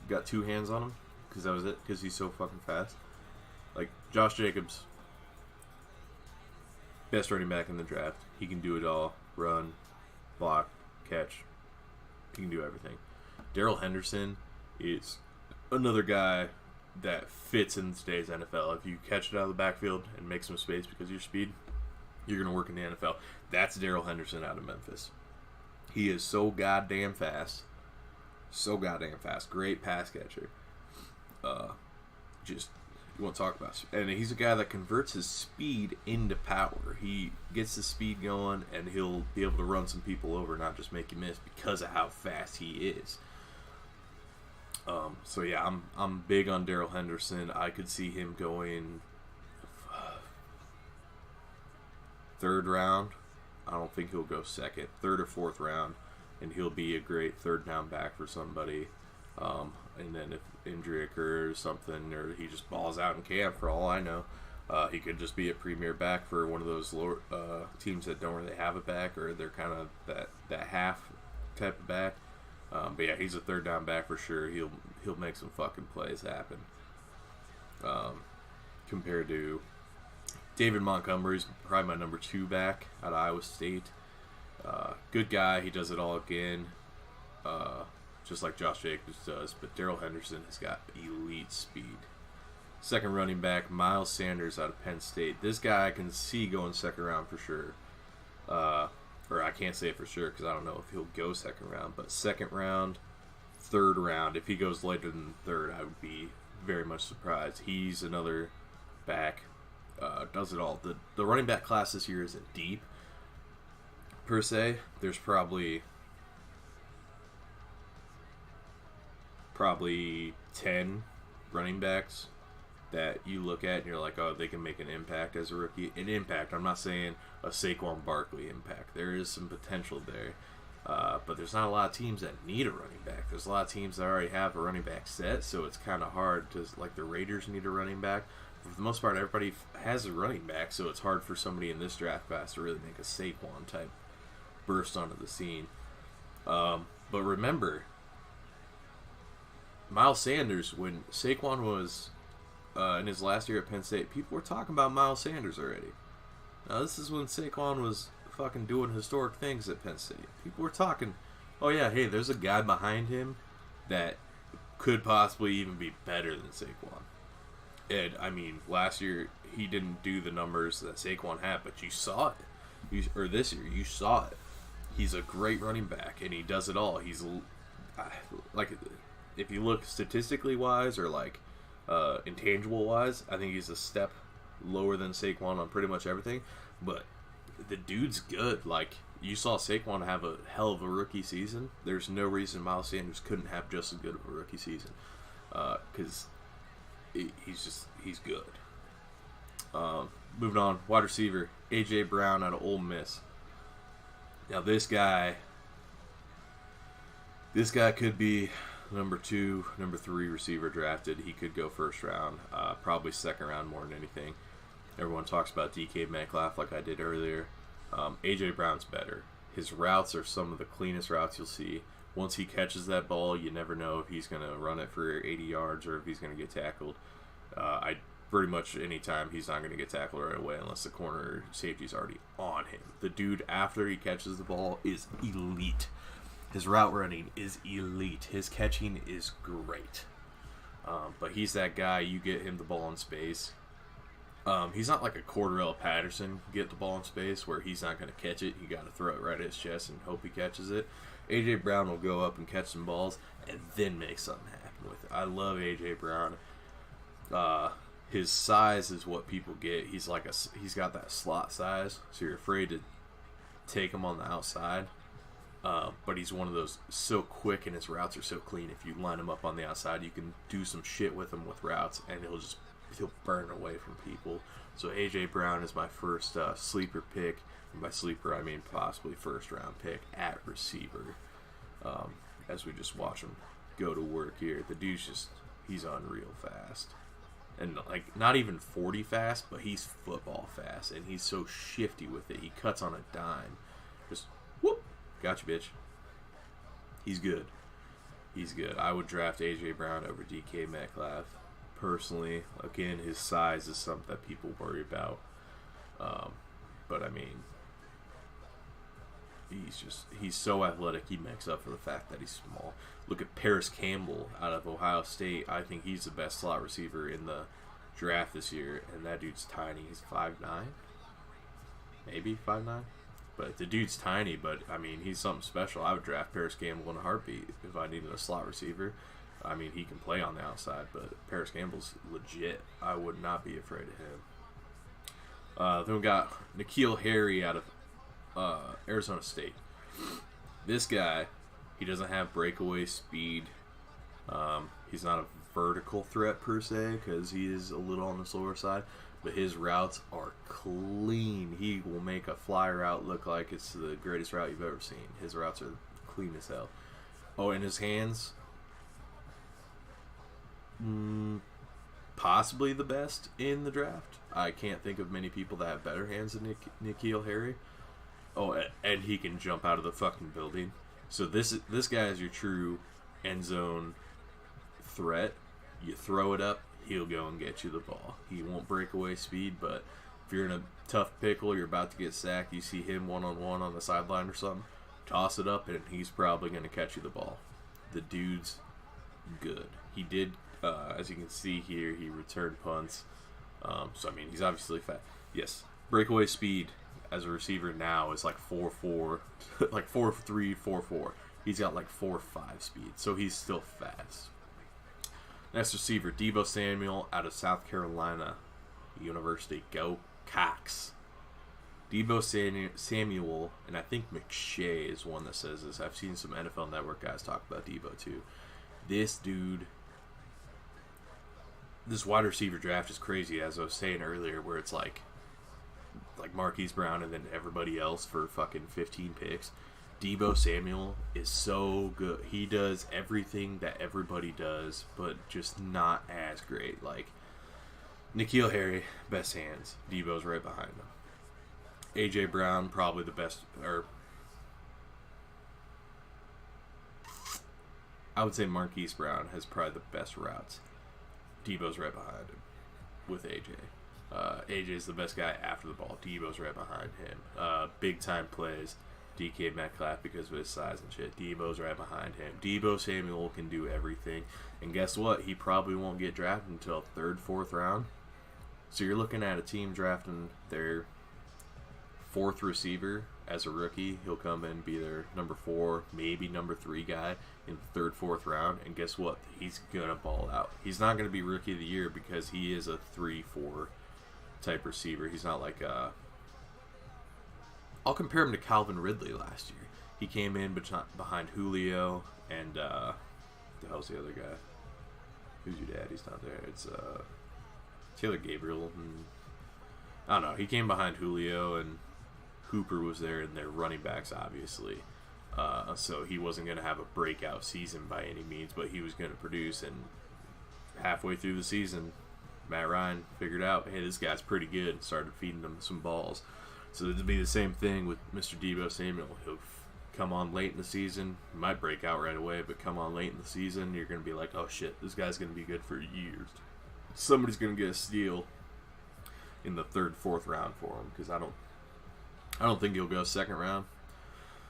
Got two hands on him because that was it. Because he's so fucking fast. Like Josh Jacobs. Best running back in the draft. He can do it all. Run, block, catch. He can do everything. Darrell Henderson is another guy that fits in today's NFL. If you catch it out of the backfield and make some space because of your speed, you're going to work in the NFL. That's Darrell Henderson out of Memphis. He is so goddamn fast. So goddamn fast. Great pass catcher. Just... You want to talk about, and he's a guy that converts his speed into power. He gets the speed going, and he'll be able to run some people over, not just make you miss because of how fast he is. So yeah, I'm big on Darrell Henderson. I could see him going third round. I don't think he'll go second, third or fourth round, and he'll be a great third down back for somebody. And then if injury occurs, something, or he just balls out in camp, for all I know, he could just be a premier back for one of those lower teams that don't really have a back, or they're kind of that half type of back. But yeah, he's a third down back for sure. He'll make some fucking plays happen. Compared to David Montgomery's probably my number two back out of Iowa State. Good guy. He does it all again. Just like Josh Jacobs does, but Darrell Henderson has got elite speed. Second running back, Miles Sanders out of Penn State. This guy I can see going second round for sure. Or I can't say it for sure because I don't know if he'll go second round, but second round, third round. If he goes later than third, I would be very much surprised. He's another back, does it all. The running back class this year isn't deep, per se. There's probably 10 running backs that you look at and you're like, oh, they can make an impact as a rookie. An impact. I'm not saying a Saquon Barkley impact. There is some potential there. But there's not a lot of teams that need a running back. There's a lot of teams that already have a running back set, so it's kind of hard to, like the Raiders need a running back. For the most part, everybody has a running back, so it's hard for somebody in this draft class to really make a Saquon type burst onto the scene. But remember, Miles Sanders, when Saquon was in his last year at Penn State, people were talking about Miles Sanders already. Now, this is when Saquon was fucking doing historic things at Penn State. People were talking, oh yeah, hey, there's a guy behind him that could possibly even be better than Saquon. And, I mean, last year, he didn't do the numbers that Saquon had, but you saw it. Or this year, you saw it. He's a great running back, and he does it all. He's, like, if you look statistically wise or, like, intangible wise, I think he's a step lower than Saquon on pretty much everything. But the dude's good. Like, you saw Saquon have a hell of a rookie season. There's no reason Miles Sanders couldn't have just as good of a rookie season. Because he's good. Moving on, wide receiver A.J. Brown out of Ole Miss. Now this guy could be number 2, number 3 receiver drafted. He could go first round, probably second round more than anything. Everyone talks about DK Metcalf like I did earlier. A.J. Brown's better. His routes are some of the cleanest routes you'll see. Once he catches that ball, you never know if he's going to run it for 80 yards or if he's going to get tackled. I pretty much anytime he's not going to get tackled right away unless the corner safety's already on him. The dude, after he catches the ball, is elite. His route running is elite. His catching is great. But he's that guy, you get him the ball in space. He's not like a Cordarrelle Patterson, get the ball in space, where he's not going to catch it. You got to throw it right at his chest and hope he catches it. A.J. Brown will go up and catch some balls and then make something happen with it. I love A.J. Brown. His size is what people get. He's got that slot size, so you're afraid to take him on the outside. But he's one of those so quick and his routes are so clean. If you line him up on the outside, you can do some shit with him with routes, and he'll burn away from people. So A.J. Brown is my first sleeper pick. And by sleeper, I mean possibly first round pick at receiver. As we just watch him go to work here, the dude's he's unreal fast. And like not even 40 fast, but he's football fast, and he's so shifty with it. He cuts on a dime. Just whoop, gotcha, bitch. He's good. He's good. I would draft A.J. Brown over DK Metcalf. Personally, again, his size is something that people worry about. But I mean, he's so athletic, he makes up for the fact that he's small. Look at Paris Campbell out of Ohio State. I think he's the best slot receiver in the draft this year, and that dude's tiny. He's 5'9", maybe 5'9", but the dude's tiny. But I mean, he's something special. I would draft Paris Campbell in a heartbeat if I needed a slot receiver. I mean, he can play on the outside, but Paris Campbell's legit. I would not be afraid of him. Then we got N'Keal Harry out of Arizona State. This guy, he doesn't have breakaway speed. He's not a vertical threat per se because he is a little on the slower side, but his routes are clean. He will make a fly route look like it's the greatest route you've ever seen. His routes are clean as hell. Oh, and his hands, possibly the best in the draft. I can't think of many people that have better hands than N'Keal Harry. Oh, and he can jump out of the fucking building. So this guy is your true end zone threat. You throw it up, he'll go and get you the ball. He won't break away speed, but if you're in a tough pickle, you're about to get sacked, you see him one-on-one on the sideline or something, toss it up, and he's probably going to catch you the ball. The dude's good. He did, as you can see here, he returned punts. So, I mean, he's obviously fast. Yes, breakaway speed as a receiver now is like 4.4, like 4.3, 4.4. He's got like 4.5 speed, so he's still fast. Next receiver, Deebo Samuel out of South Carolina University. Go Cox. Deebo Samuel, and I think McShay is one that says this. I've seen some NFL Network guys talk about Deebo too. This dude, this wide receiver draft is crazy, as I was saying earlier, where it's like Marquise Brown and then everybody else for fucking 15 picks. Deebo Samuel is so good. He does everything that everybody does, but just not as great. Like, N'Keal Harry, best hands. Deebo's right behind him. A.J. Brown, probably the best, or I would say Marquise Brown has probably the best routes. Deebo's right behind him with A.J. A.J. is the best guy after the ball. Deebo's right behind him. Big time plays. DK Metcalf because of his size and shit. Debo's right behind him. Debo Samuel can do everything. And guess what? He probably won't get drafted until 3rd, 4th round. So you're looking at a team drafting their 4th receiver as a rookie. He'll come in and be their number 4, maybe number 3 guy in the 3rd, 4th round. And guess what? He's going to ball out. He's not going to be rookie of the year because he is a 3-4 type receiver. He's not like a... I'll compare him to Calvin Ridley last year. He came in behind Julio and the hell's the other guy? Who's your dad? He's not there. It's Taylor Gabriel. I don't know. He came behind Julio and Hooper was there and their running backs, obviously. So he wasn't going to have a breakout season by any means, but he was going to produce. And halfway through the season, Matt Ryan figured out, hey, this guy's pretty good, and started feeding him some balls. So it'll be the same thing with Mr. Debo Samuel. He'll come on late in the season. He might break out right away, but come on late in the season, you're going to be like, oh shit, this guy's going to be good for years. Somebody's going to get a steal in the 3rd, 4th round for him, because I don't think he'll go 2nd round,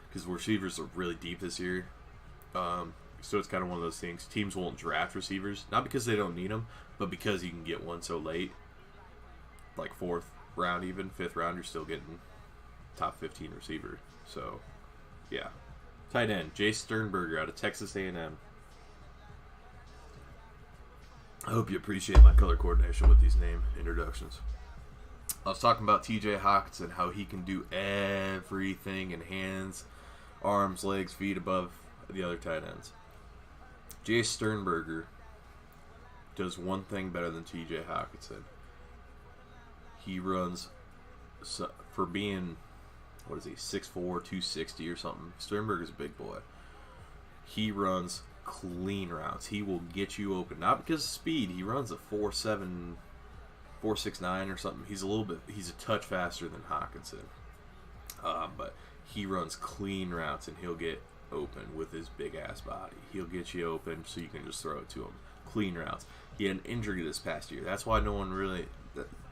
because receivers are really deep this year. So it's kind of one of those things. Teams won't draft receivers, not because they don't need them, but because you can get one so late, like 4th round, even 5th round, you're still getting top 15 receiver. So, yeah. Tight end, Jay Sternberger out of Texas A&M. I hope you appreciate my color coordination with these name introductions. I was talking about TJ Hawkinson, how he can do everything in hands, arms, legs, feet above the other tight ends. Jay Sternberger does one thing better than TJ Hawkinson. He runs, for being, 6'4", 260 or something. Sternberger's a big boy. He runs clean routes. He will get you open. Not because of speed. He runs a 4.7, 4.69 or something. He's a touch faster than Hawkinson. But he runs clean routes and he'll get open with his big ass body. He'll get you open so you can just throw it to him. Clean routes. He had an injury this past year. That's why no one really...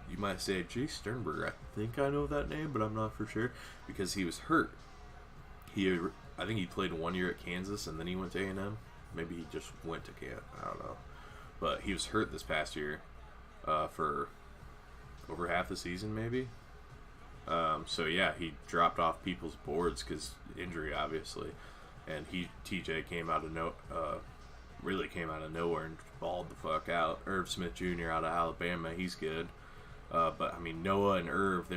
You might say, Jay Sternberger, I think I know that name, but I'm not for sure. Because he was hurt. I think he played 1 year at Kansas and then he went to A&M. Maybe he just went to camp. I don't know. But he was hurt this past year for over half the season, maybe. So, yeah, he dropped off people's boards because injury, obviously. And TJ came out of really came out of nowhere and balled the fuck out. Irv Smith Jr. out of Alabama, he's good. But, I mean, Noah and Irv,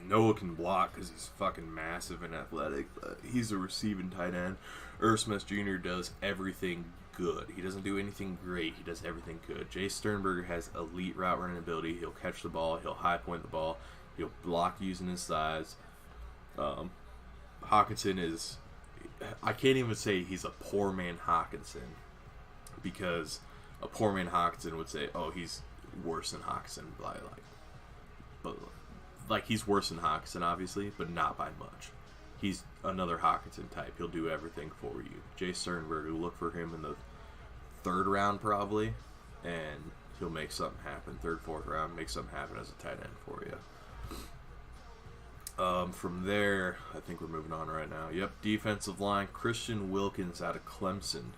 Noah can block because he's fucking massive and athletic, but he's a receiving tight end. Irv Smith Jr. does everything good. He doesn't do anything great. He does everything good. Jay Sternberger has elite route running ability. He'll catch the ball. He'll high point the ball. He'll block using his size. Hawkinson is... I can't even say he's a poor man Hawkinson, because a poor man Hawkinson would say, oh, he's worse than Hawkinson by he's worse than Hawkinson, obviously, but not by much. He's another Hawkinson type. He'll do everything for you. Jay Sternberger, look for him in the 3rd round probably, and he'll make something happen. 3rd, 4th round, make something happen as a tight end for you. From there, I think we're moving on right now. Yep, defensive line, Christian Wilkins out of Clemson.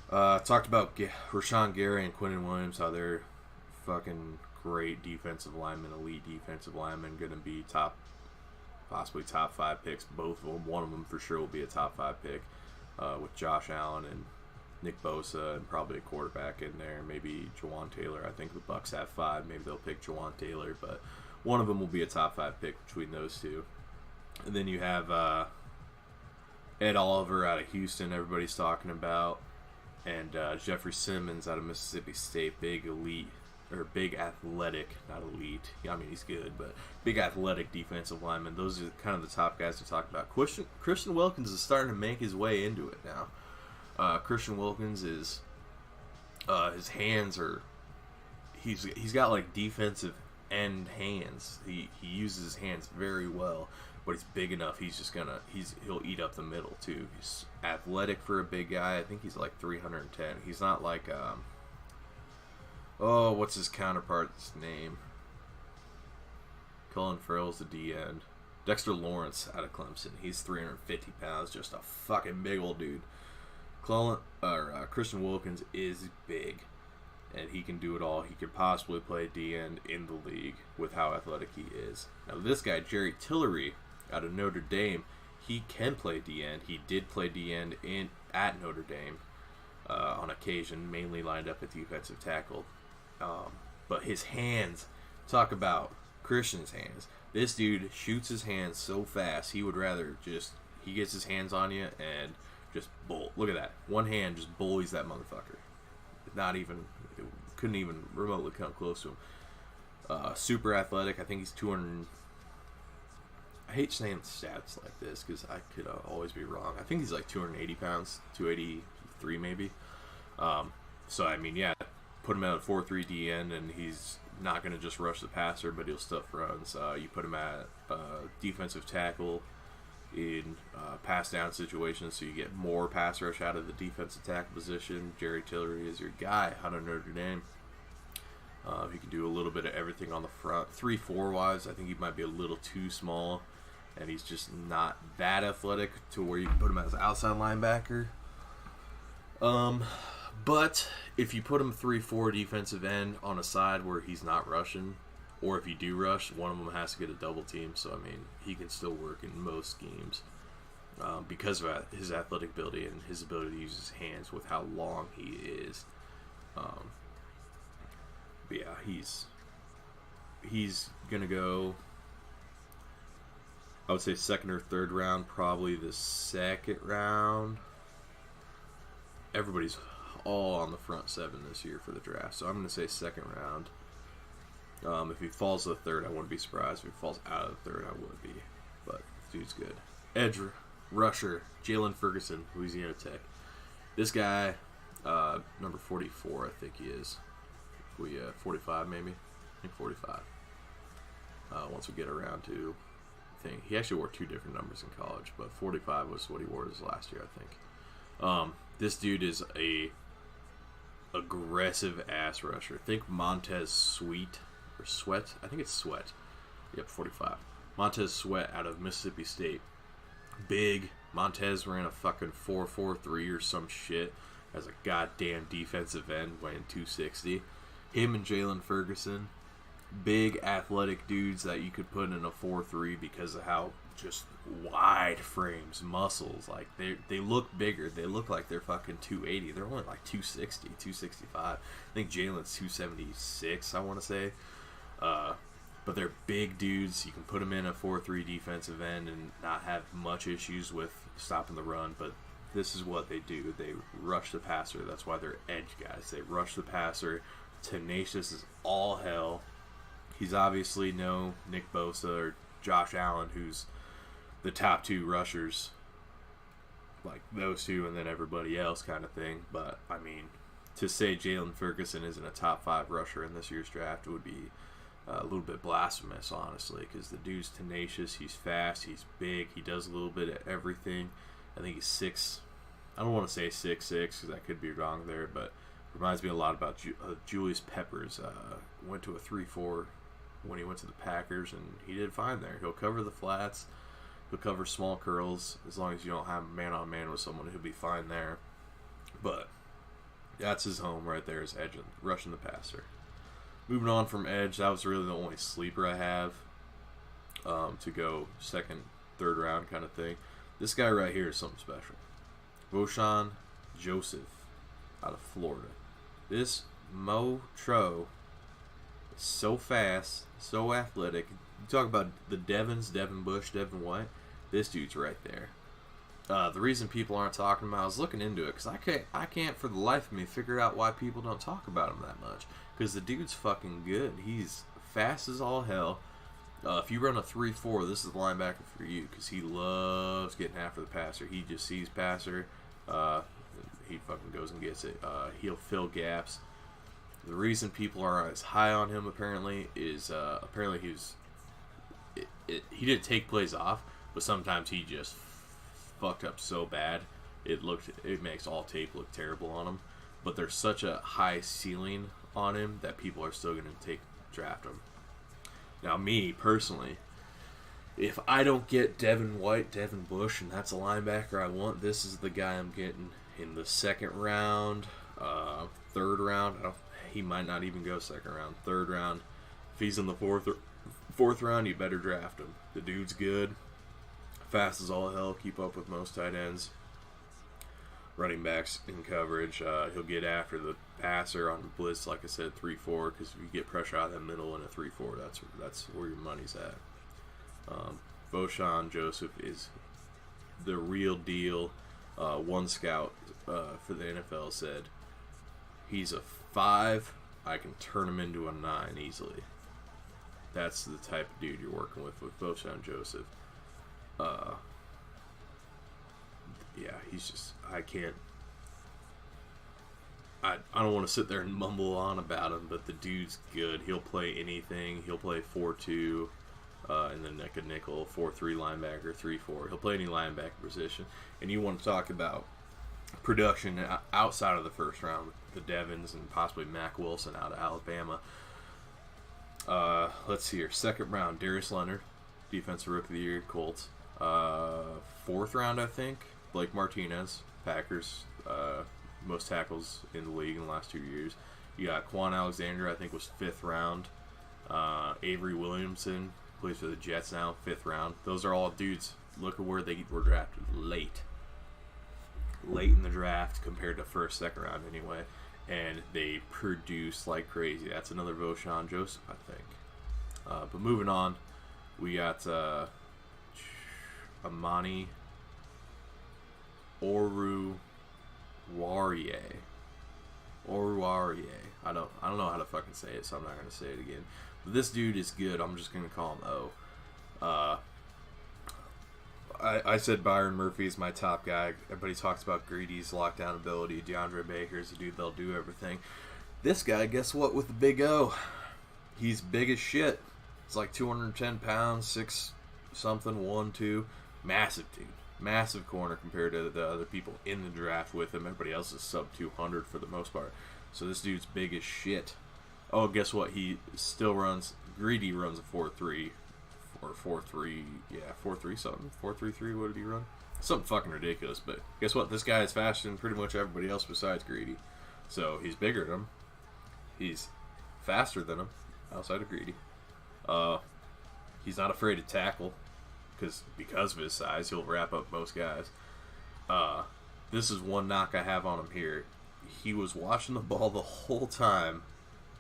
Talked about Rashawn Gary and Quinnen Williams, how they're fucking great defensive linemen, elite defensive linemen, going to be possibly top 5 picks. Both of them, one of them for sure will be a top 5 pick, with Josh Allen and Nick Bosa and probably a quarterback in there. Maybe Jawan Taylor. I think the Bucs have 5. Maybe they'll pick Jawan Taylor, but one of them will be a top 5 pick between those two. And then you have Ed Oliver out of Houston, everybody's talking about, and Jeffrey Simmons out of Mississippi State, big athletic, not elite. I mean, he's good, but big athletic defensive lineman. Those are kind of the top guys to talk about. Christian Wilkins is starting to make his way into it now. Christian Wilkins is his hands are he's got like defensive end hands. He uses his hands very well, but he's big enough. He'll eat up the middle too. He's athletic for a big guy. I think he's like 310. He's not like what's his counterpart's name? Colin Farrell's the D end. Dexter Lawrence out of Clemson. He's 350 pounds, just a fucking big old dude. Christian Wilkins is big, and he can do it all. He could possibly play D-end in the league with how athletic he is. Now this guy, Jerry Tillery, out of Notre Dame, he can play D-end. He did play D-end at Notre Dame on occasion, mainly lined up at defensive tackle. But his hands, talk about Christian's hands. This dude shoots his hands so fast, he would rather he gets his hands on you and just bolt. Look at that. One hand just bullies that motherfucker. Couldn't even remotely come close to him. Super athletic. I think he's 200. I hate saying stats like this because I could always be wrong. I think he's like 280 pounds, 283 maybe. So, I mean, yeah, put him at a 4-3 DN, and he's not going to just rush the passer, but he'll stuff runs. You put him at defensive tackle in pass down situations, so you get more pass rush out of the defensive tackle position. Jerry Tillery is your guy out of Notre Dame. He can do a little bit of everything on the front. 3-4 wise, I think he might be a little too small, and he's just not that athletic to where you can put him as an outside linebacker. But if you put him 3-4 defensive end on a side where he's not rushing, or if you do rush, one of them has to get a double team. So, I mean, he can still work in most schemes because of his athletic ability and his ability to use his hands with how long he is. But yeah, he's going to go, I would say, second or third round, probably the second round. Everybody's all on the front seven this year for the draft, so I'm going to say second round. If he falls to the third, I wouldn't be surprised. If he falls out of the third, I would be. But this dude's good. Edge rusher, Jalen Ferguson, Louisiana Tech. This guy, number 44, I think he is. 45 maybe? I think 45. Once we get around to the thing. He actually wore two different numbers in college, but 45 was what he wore his last year, I think. This dude is a aggressive ass rusher. Think Montez Sweat. Or Sweat? I think it's Sweat. Yep, 45. Montez Sweat out of Mississippi State. Big. Montez ran a fucking 4.43 or some shit as a goddamn defensive end, weighing 260. Him and Jalen Ferguson, big athletic dudes that you could put in a 4.3 because of how just wide frames, muscles. Like, they look bigger. They look like they're fucking 280. They're only like 260, 265. I think Jalen's 276, I want to say. But they're big dudes. You can put them in a 4-3 defensive end and not have much issues with stopping the run. But this is what they do. They rush the passer. That's why they're edge guys. They rush the passer. Tenacious as all hell. He's obviously no Nick Bosa or Josh Allen, who's the top two rushers. Like those two and then everybody else kind of thing. But, I mean, to say Jalen Ferguson isn't a top 5 rusher in this year's draft would be a little bit blasphemous, honestly, because the dude's tenacious, he's fast, he's big, he does a little bit of everything. I think he's 6. I don't want to say 6'6", because I could be wrong there, but reminds me a lot about Julius Peppers. Went to a 3-4 when he went to the Packers, and he did fine there. He'll cover the flats, he'll cover small curls, as long as you don't have man-on-man with someone, he'll be fine there. But that's his home right there, is edge, rushing the passer. Moving on from edge, that was really the only sleeper I have to go second, third round kind of thing. This guy right here is something special. Roshan Joseph out of Florida. This Mo-Tro is so fast, so athletic. You talk about the Devons, Devin Bush, Devin White. This dude's right there. The reason people aren't talking about, I was looking into it because I can't for the life of me figure out why people don't talk about him that much. Because the dude's fucking good. He's fast as all hell. If you run a 3-4, this is the linebacker for you because he loves getting after the passer. He just sees passer. He fucking goes and gets it. He'll fill gaps. The reason people are as high on him apparently is apparently he didn't take plays off, but sometimes he just fucked up so bad it makes all tape look terrible on him. But there's such a high ceiling on him that people are still going to draft him. Now, me personally, if I don't get Devin White, Devin Bush, and that's a linebacker I want, this is the guy I'm getting in the second round, third round. He might not even go second round, third round. If he's in the fourth round, you better draft him. The dude's good, fast as all hell, keep up with most tight ends, running backs in coverage. He'll get after the passer on blitz, like I said, 3-4, because if you get pressure out of the middle in a 3-4, that's where your money's at. Vosean Joseph is the real deal. One scout for the NFL said he's a 5. I can turn him into a 9 easily. That's the type of dude you're working with Vosean Joseph. Yeah, he's just, I don't want to sit there and mumble on about him, but the dude's good. He'll play anything. He'll play 4-2. And then like a nickel, 4-3 linebacker, 3-4. He'll play any linebacker position. And you want to talk about production outside of the first round with the Devins and possibly Mac Wilson out of Alabama. Let's see here. Second round, Darius Leonard, Defensive Rookie of the Year, Colts. Fourth round, I think, Blake Martinez, Packers. Most tackles in the league in the last 2 years. You got Quan Alexander, I think was 5th round. Avery Williamson plays for the Jets now, 5th round. Those are all dudes. Look at where they were drafted late in the draft compared to first, second round anyway, and they produce like crazy. That's another Vosean Joseph, I think. But moving on, we got Amani Oruwariye. I don't know how to fucking say it, so I'm not gonna say it again. But this dude is good. I'm just gonna call him O. I said Byron Murphy is my top guy. Everybody talks about Greedy's lockdown ability. DeAndre Baker's a dude that'll do everything. This guy, guess what? With the big O, he's big as shit. It's like 210 pounds, 6 something, 1-2, massive dude. Massive corner compared to the other people in the draft with him. Everybody else is sub 200 for the most part. So this dude's big as shit. Oh, guess what? He still runs. Greedy runs a 4.3 or 4.3. Yeah, 4.3 something. 4.33. What did he run? Something fucking ridiculous. But guess what? This guy is faster than pretty much everybody else besides Greedy. So he's bigger than him. He's faster than him outside of Greedy. He's not afraid to tackle. Because of his size, he'll wrap up most guys. This is one knock I have on him here. He was watching the ball the whole time,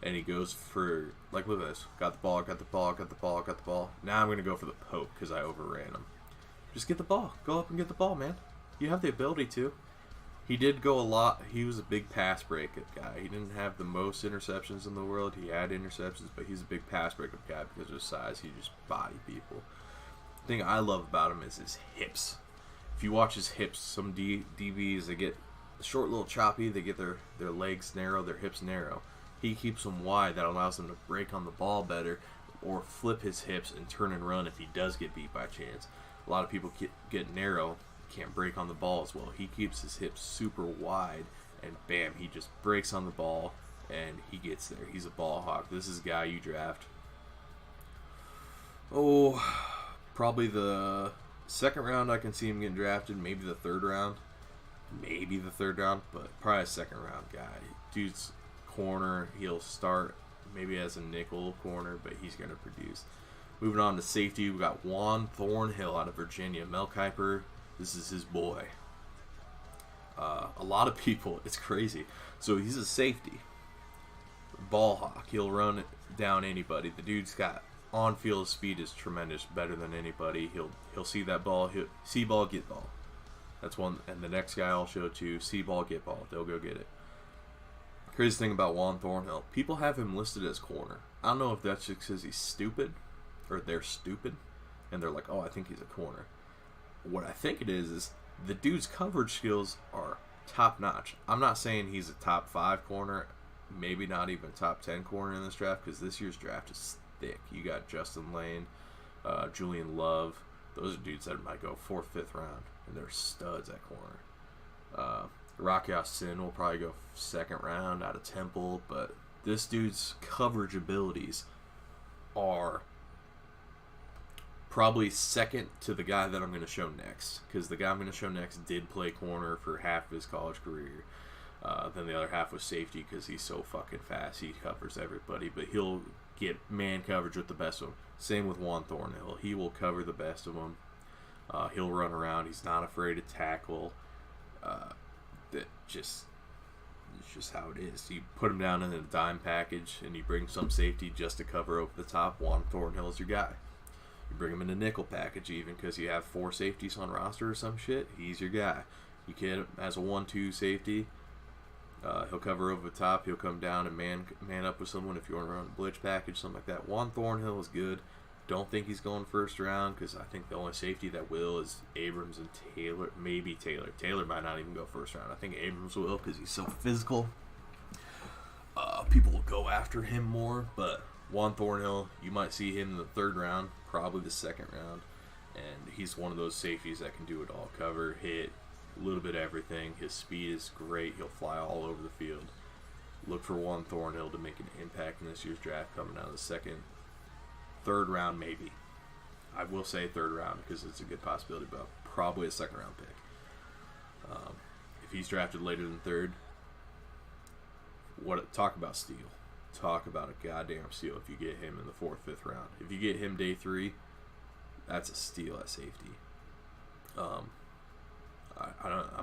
and he goes for, like, look at this. Got the ball. Now I'm going to go for the poke because I overran him. Just get the ball. Go up and get the ball, man. You have the ability to. He did go a lot. He was a big pass breakup guy. He didn't have the most interceptions in the world. He had interceptions, but he's a big pass breakup guy because of his size. He just body people. The thing I love about him is his hips. If you watch his hips, some DBs, they get short, little choppy, they get their legs narrow, their hips narrow. He keeps them wide. That allows him to break on the ball better or flip his hips and turn and run if he does get beat by chance. A lot of people get narrow, can't break on the ball as well. He keeps his hips super wide, and bam, he just breaks on the ball, and he gets there. He's a ball hawk. This is a guy you draft. Probably the second round I can see him getting drafted. Maybe the third round. But probably a second round guy. Dude's corner. He'll start maybe as a nickel corner, but he's going to produce. Moving on to safety, we got Juan Thornhill out of Virginia. Mel Kiper, this is his boy. A lot of people, it's crazy. So he's a safety. Ball hawk. He'll run down anybody. The dude's got on-field speed is tremendous, better than anybody. He'll see that ball, he'll see ball, get ball. That's one, and the next guy I'll show too, see ball, get ball. They'll go get it. Crazy thing about Juan Thornhill, people have him listed as corner. I don't know if that's just because he's stupid, or they're stupid, and they're like, oh, I think he's a corner. What I think it is the dude's coverage skills are top-notch. I'm not saying he's a top 5 corner, maybe not even top 10 corner in this draft, because this year's draft is thick. You got Justin Lane, Julian Love. Those are dudes that might go 4th, 5th round, and they're studs at corner. Rocky Sin will probably go 2nd round out of Temple, but this dude's coverage abilities are Probably second to the guy that I'm going to show next, because the guy I'm going to show next did play corner for half of his college career. Then the other half was safety because he's so fucking fast. He covers everybody, but he'll get man coverage with the best of them. Same with Juan Thornhill. He will cover the best of them. He'll run around. He's not afraid to tackle. It's just how it is. You put him down in a dime package and you bring some safety just to cover over the top. Juan Thornhill is your guy. You bring him in a nickel package even because you have 4 safeties on roster or some shit. He's your guy. You get him as a 1-2 safety. He'll cover over the top. He'll come down and man up with someone if you want to run a blitz package, something like that. Juan Thornhill is good. Don't think he's going first round because I think the only safety that will is Abrams and Taylor. Maybe Taylor. Taylor might not even go first round. I think Abrams will because he's so physical. People will go after him more, but Juan Thornhill, you might see him in the 3rd round, probably the 2nd round, and he's one of those safeties that can do it all. Cover, hit, a little bit of everything. His speed is great. He'll fly all over the field. Look for Juan Thornhill to make an impact in this year's draft coming out of the 2nd. 3rd round, maybe. I will say 3rd round because it's a good possibility, but probably a 2nd round pick. If he's drafted later than 3rd, talk about steal. Talk about a goddamn steal if you get him in the 4th, 5th round. If you get him day 3, that's a steal at safety. I'm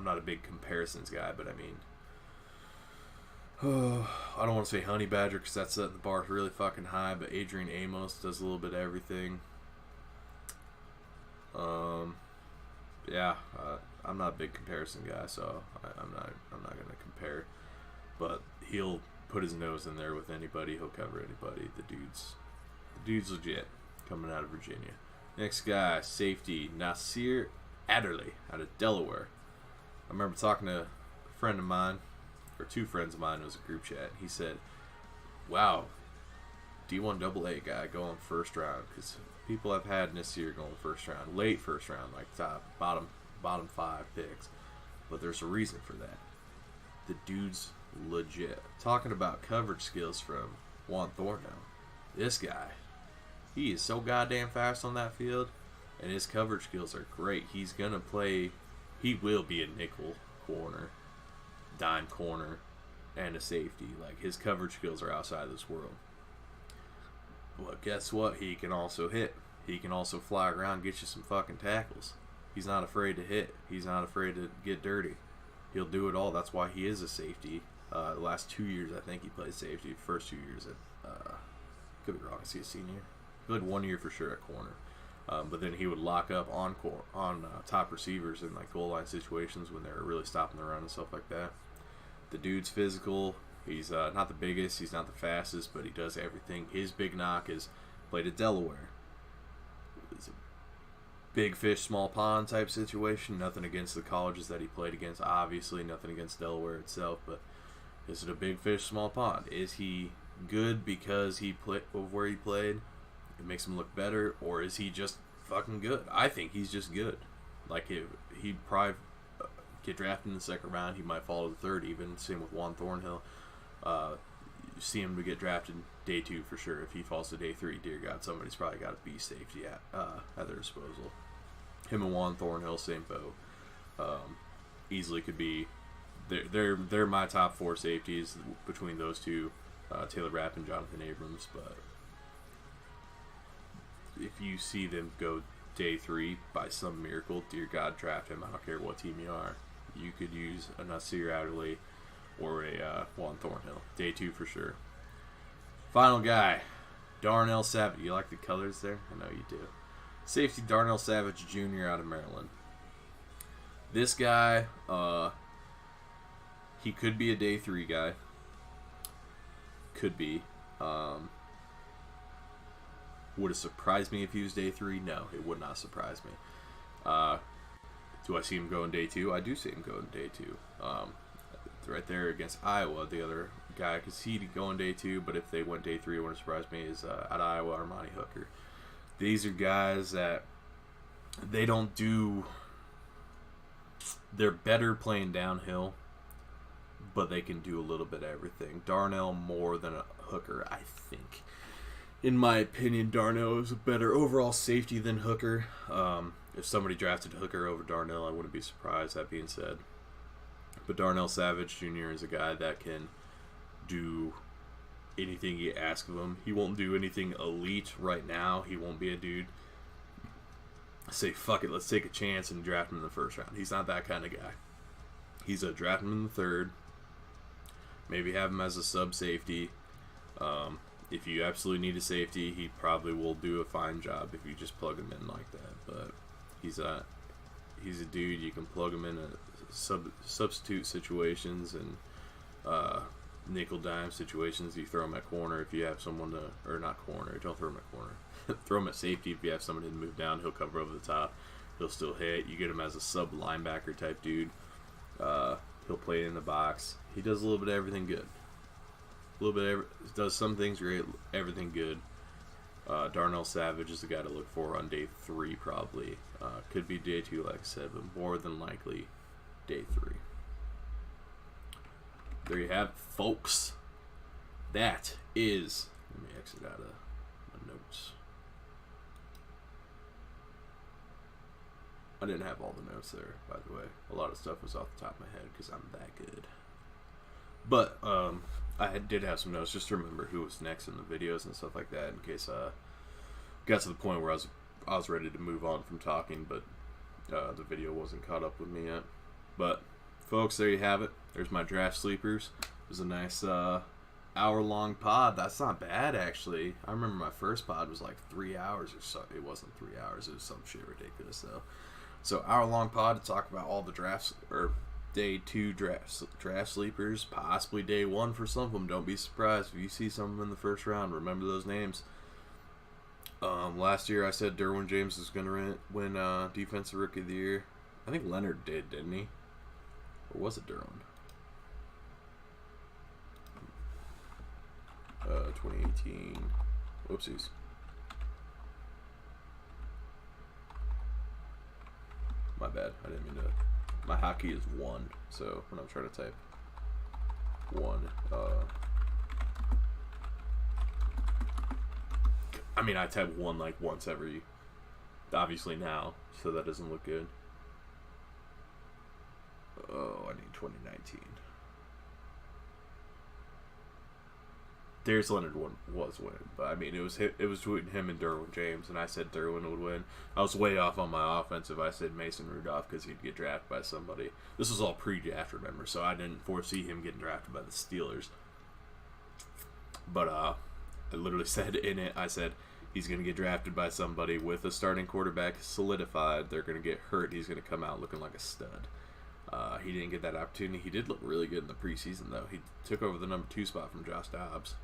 not a big comparisons guy, but I mean, I don't want to say Honey Badger because that's setting the bar really fucking high, but Adrian Amos does a little bit of everything. I'm not a big comparison guy, so I'm not gonna compare. But he'll put his nose in there with anybody. He'll cover anybody. The dude's legit. Coming out of Virginia. Next guy, safety Nasir Adderley out of Delaware. I remember talking to a friend of mine, or 2 friends of mine. It was a group chat. He said, "Wow, D1 AA guy going first round," because people have had Nasir going first round, late first round, like bottom 5 picks. But there's a reason for that. The dude's legit. Talking about coverage skills from Juan Thornhill, this guy, he is so goddamn fast on that field, and his coverage skills are great. He will be a nickel corner, dime corner, and a safety. Like, his coverage skills are outside of this world. But guess what? He can also hit. He can also fly around, get you some fucking tackles. He's not afraid to hit. He's not afraid to get dirty. He'll do it all. That's why he is a safety. The last 2 years, I think he played safety. First 2 years at, could be wrong, is he a senior? He played 1 year for sure at corner. But then he would lock up on top receivers in like goal line situations when they were really stopping the run and stuff like that. The dude's physical. He's not the biggest. He's not the fastest, but he does everything. His big knock is played at Delaware. It's a big fish, small pond type situation. Nothing against the colleges that he played against. Obviously, nothing against Delaware itself. But is it a big fish, small pond? Is he good because he played where he played? It makes him look better, or is he just fucking good? I think he's just good. Like, he'd probably get drafted in the 2nd round. He might fall to the 3rd even. Same with Juan Thornhill. You see him to get drafted day 2 for sure. If he falls to day 3, dear God, somebody's probably got a B safety at their disposal. Him and Juan Thornhill, same boat. Easily could be. They're my top 4 safeties between those two, Taylor Rapp and Jonathan Abrams. But if you see them go day 3 by some miracle, dear God, draft him. I don't care what team you are. You could use a Nasir Adderley or a Juan Thornhill. Day 2 for sure. Final guy, Darnell Savage. You like the colors there? I know you do. Safety Darnell Savage Jr. out of Maryland. This guy, he could be a day 3 guy. Could be. Would it surprise me if he was day 3? No, it would not surprise me. Do I see him going day 2? I do see him going day 2. Right there against Iowa, the other guy could see going day 2, but if they went day 3, it wouldn't surprise me, is out of Iowa, Armani Hooker. These are guys that they don't do. They're better playing downhill, but they can do a little bit of everything. Darnell more than a Hooker, I think. in my opinion, Darnell is a better overall safety than Hooker. If somebody drafted Hooker over Darnell, I wouldn't be surprised, that being said. But Darnell Savage Jr. is a guy that can do anything you ask of him. He won't do anything elite right now. He won't be a dude say, fuck it, let's take a chance and draft him in the first round. He's not that kind of guy. He's a draft him in the third. Maybe have him as a sub-safety. If you absolutely need a safety, he probably will do a fine job if you just plug him in like that. But he's a dude you can plug him in substitute situations and nickel dime situations. You throw him at corner if you have someone to, or not corner, don't throw him at corner. Throw him at safety if you have somebody to move down. He'll cover over the top. He'll still hit. You get him as a sub linebacker type dude. He'll play in the box. He does a little bit of everything good. A little bit of, does some things great, everything good. Darnell Savage is the guy to look for on day 3 probably. Could be day 2 like I said, but more than likely day 3. There you have it, folks. That is, let me exit out of my notes. I didn't have all the notes there, by the way. A lot of stuff was off the top of my head because I'm that good. But I did have some notes just to remember who was next in the videos and stuff like that in case I got to the point where I was ready to move on from talking, but the video wasn't caught up with me yet. But folks, there you have it. There's my draft sleepers. It was a nice hour-long pod. That's not bad, actually. I remember my first pod was like 3 hours or so. It wasn't 3 hours. It was some shit ridiculous, though. So, hour-long pod to talk about all the drafts, or day 2 draft sleepers, possibly day 1 for some of them. Don't be surprised if you see some of them in the first round. Remember those names. Last year I said Derwin James was going to win Defensive Rookie of the Year. I think Leonard did, didn't he? Or was it Derwin? 2018. Whoopsies. My bad. I didn't mean to. My hotkey is 1, so when I'm trying to type 1, I mean, I type 1 like once every, obviously now, so that doesn't look good. Oh, I need 2019. Darius Leonard was winning, but I mean, it was between him and Derwin James, and I said Derwin would win. I was way off on my offensive. I said Mason Rudolph because he'd get drafted by somebody. This was all pre-draft, remember, so I didn't foresee him getting drafted by the Steelers. But I literally said in it, I said he's going to get drafted by somebody with a starting quarterback solidified. They're going to get hurt. He's going to come out looking like a stud. He didn't get that opportunity. He did look really good in the preseason, though. He took over the number 2 spot from Josh Dobbs.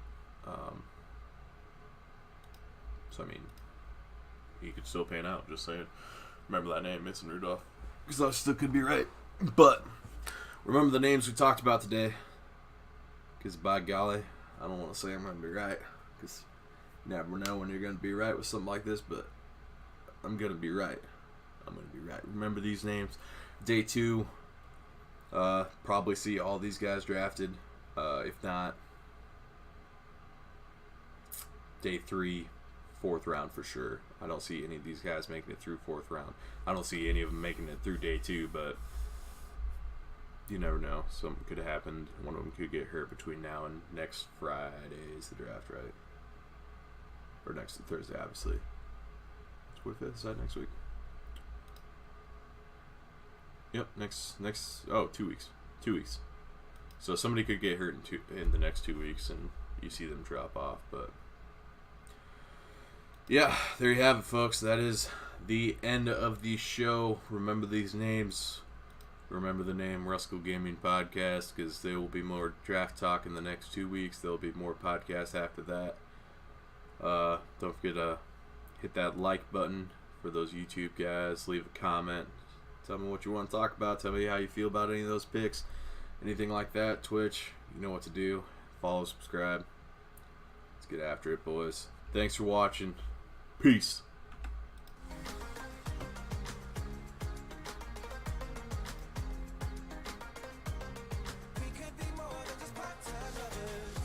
So, I mean, he could still pan out, just saying. Remember that name, Mason Rudolph. Because I still could be right. But, remember the names we talked about today. Because, by golly, I don't want to say I'm going to be right. Because you never know when you're going to be right with something like this. But, I'm going to be right. I'm going to be right. Remember these names. Day 2, probably see all these guys drafted. If not, day 3, 4th round for sure. I don't see any of these guys making it through 4th round. I don't see any of them making it through day 2, but you never know. Something could have happened. One of them could get hurt between now and next Friday is the draft, right? Or next Thursday, obviously. It's 25th, is that next week? Yep, next 2 weeks. 2 weeks. So somebody could get hurt in the next 2 weeks and you see them drop off, but yeah, there you have it, folks. That is the end of the show. Remember these names. Remember the name Ruskell Gaming Podcast, because there will be more draft talk in the next 2 weeks. There will be more podcasts after that. Don't forget to hit that like button for those YouTube guys. Leave a comment. Tell me what you want to talk about. Tell me how you feel about any of those picks. Anything like that. Twitch, you know what to do. Follow, subscribe. Let's get after it, boys. Thanks for watching. Peace.
We could be more than just part-time lovers.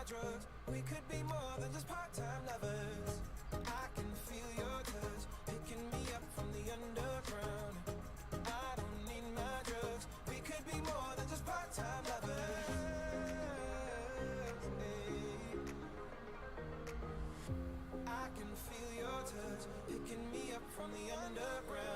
drugs. We could be more than just part-time lovers. I can feel your touch picking me up from the underground. I don't need my drugs. We could be more than just part-time lovers. I can feel your touch picking me up from the underground.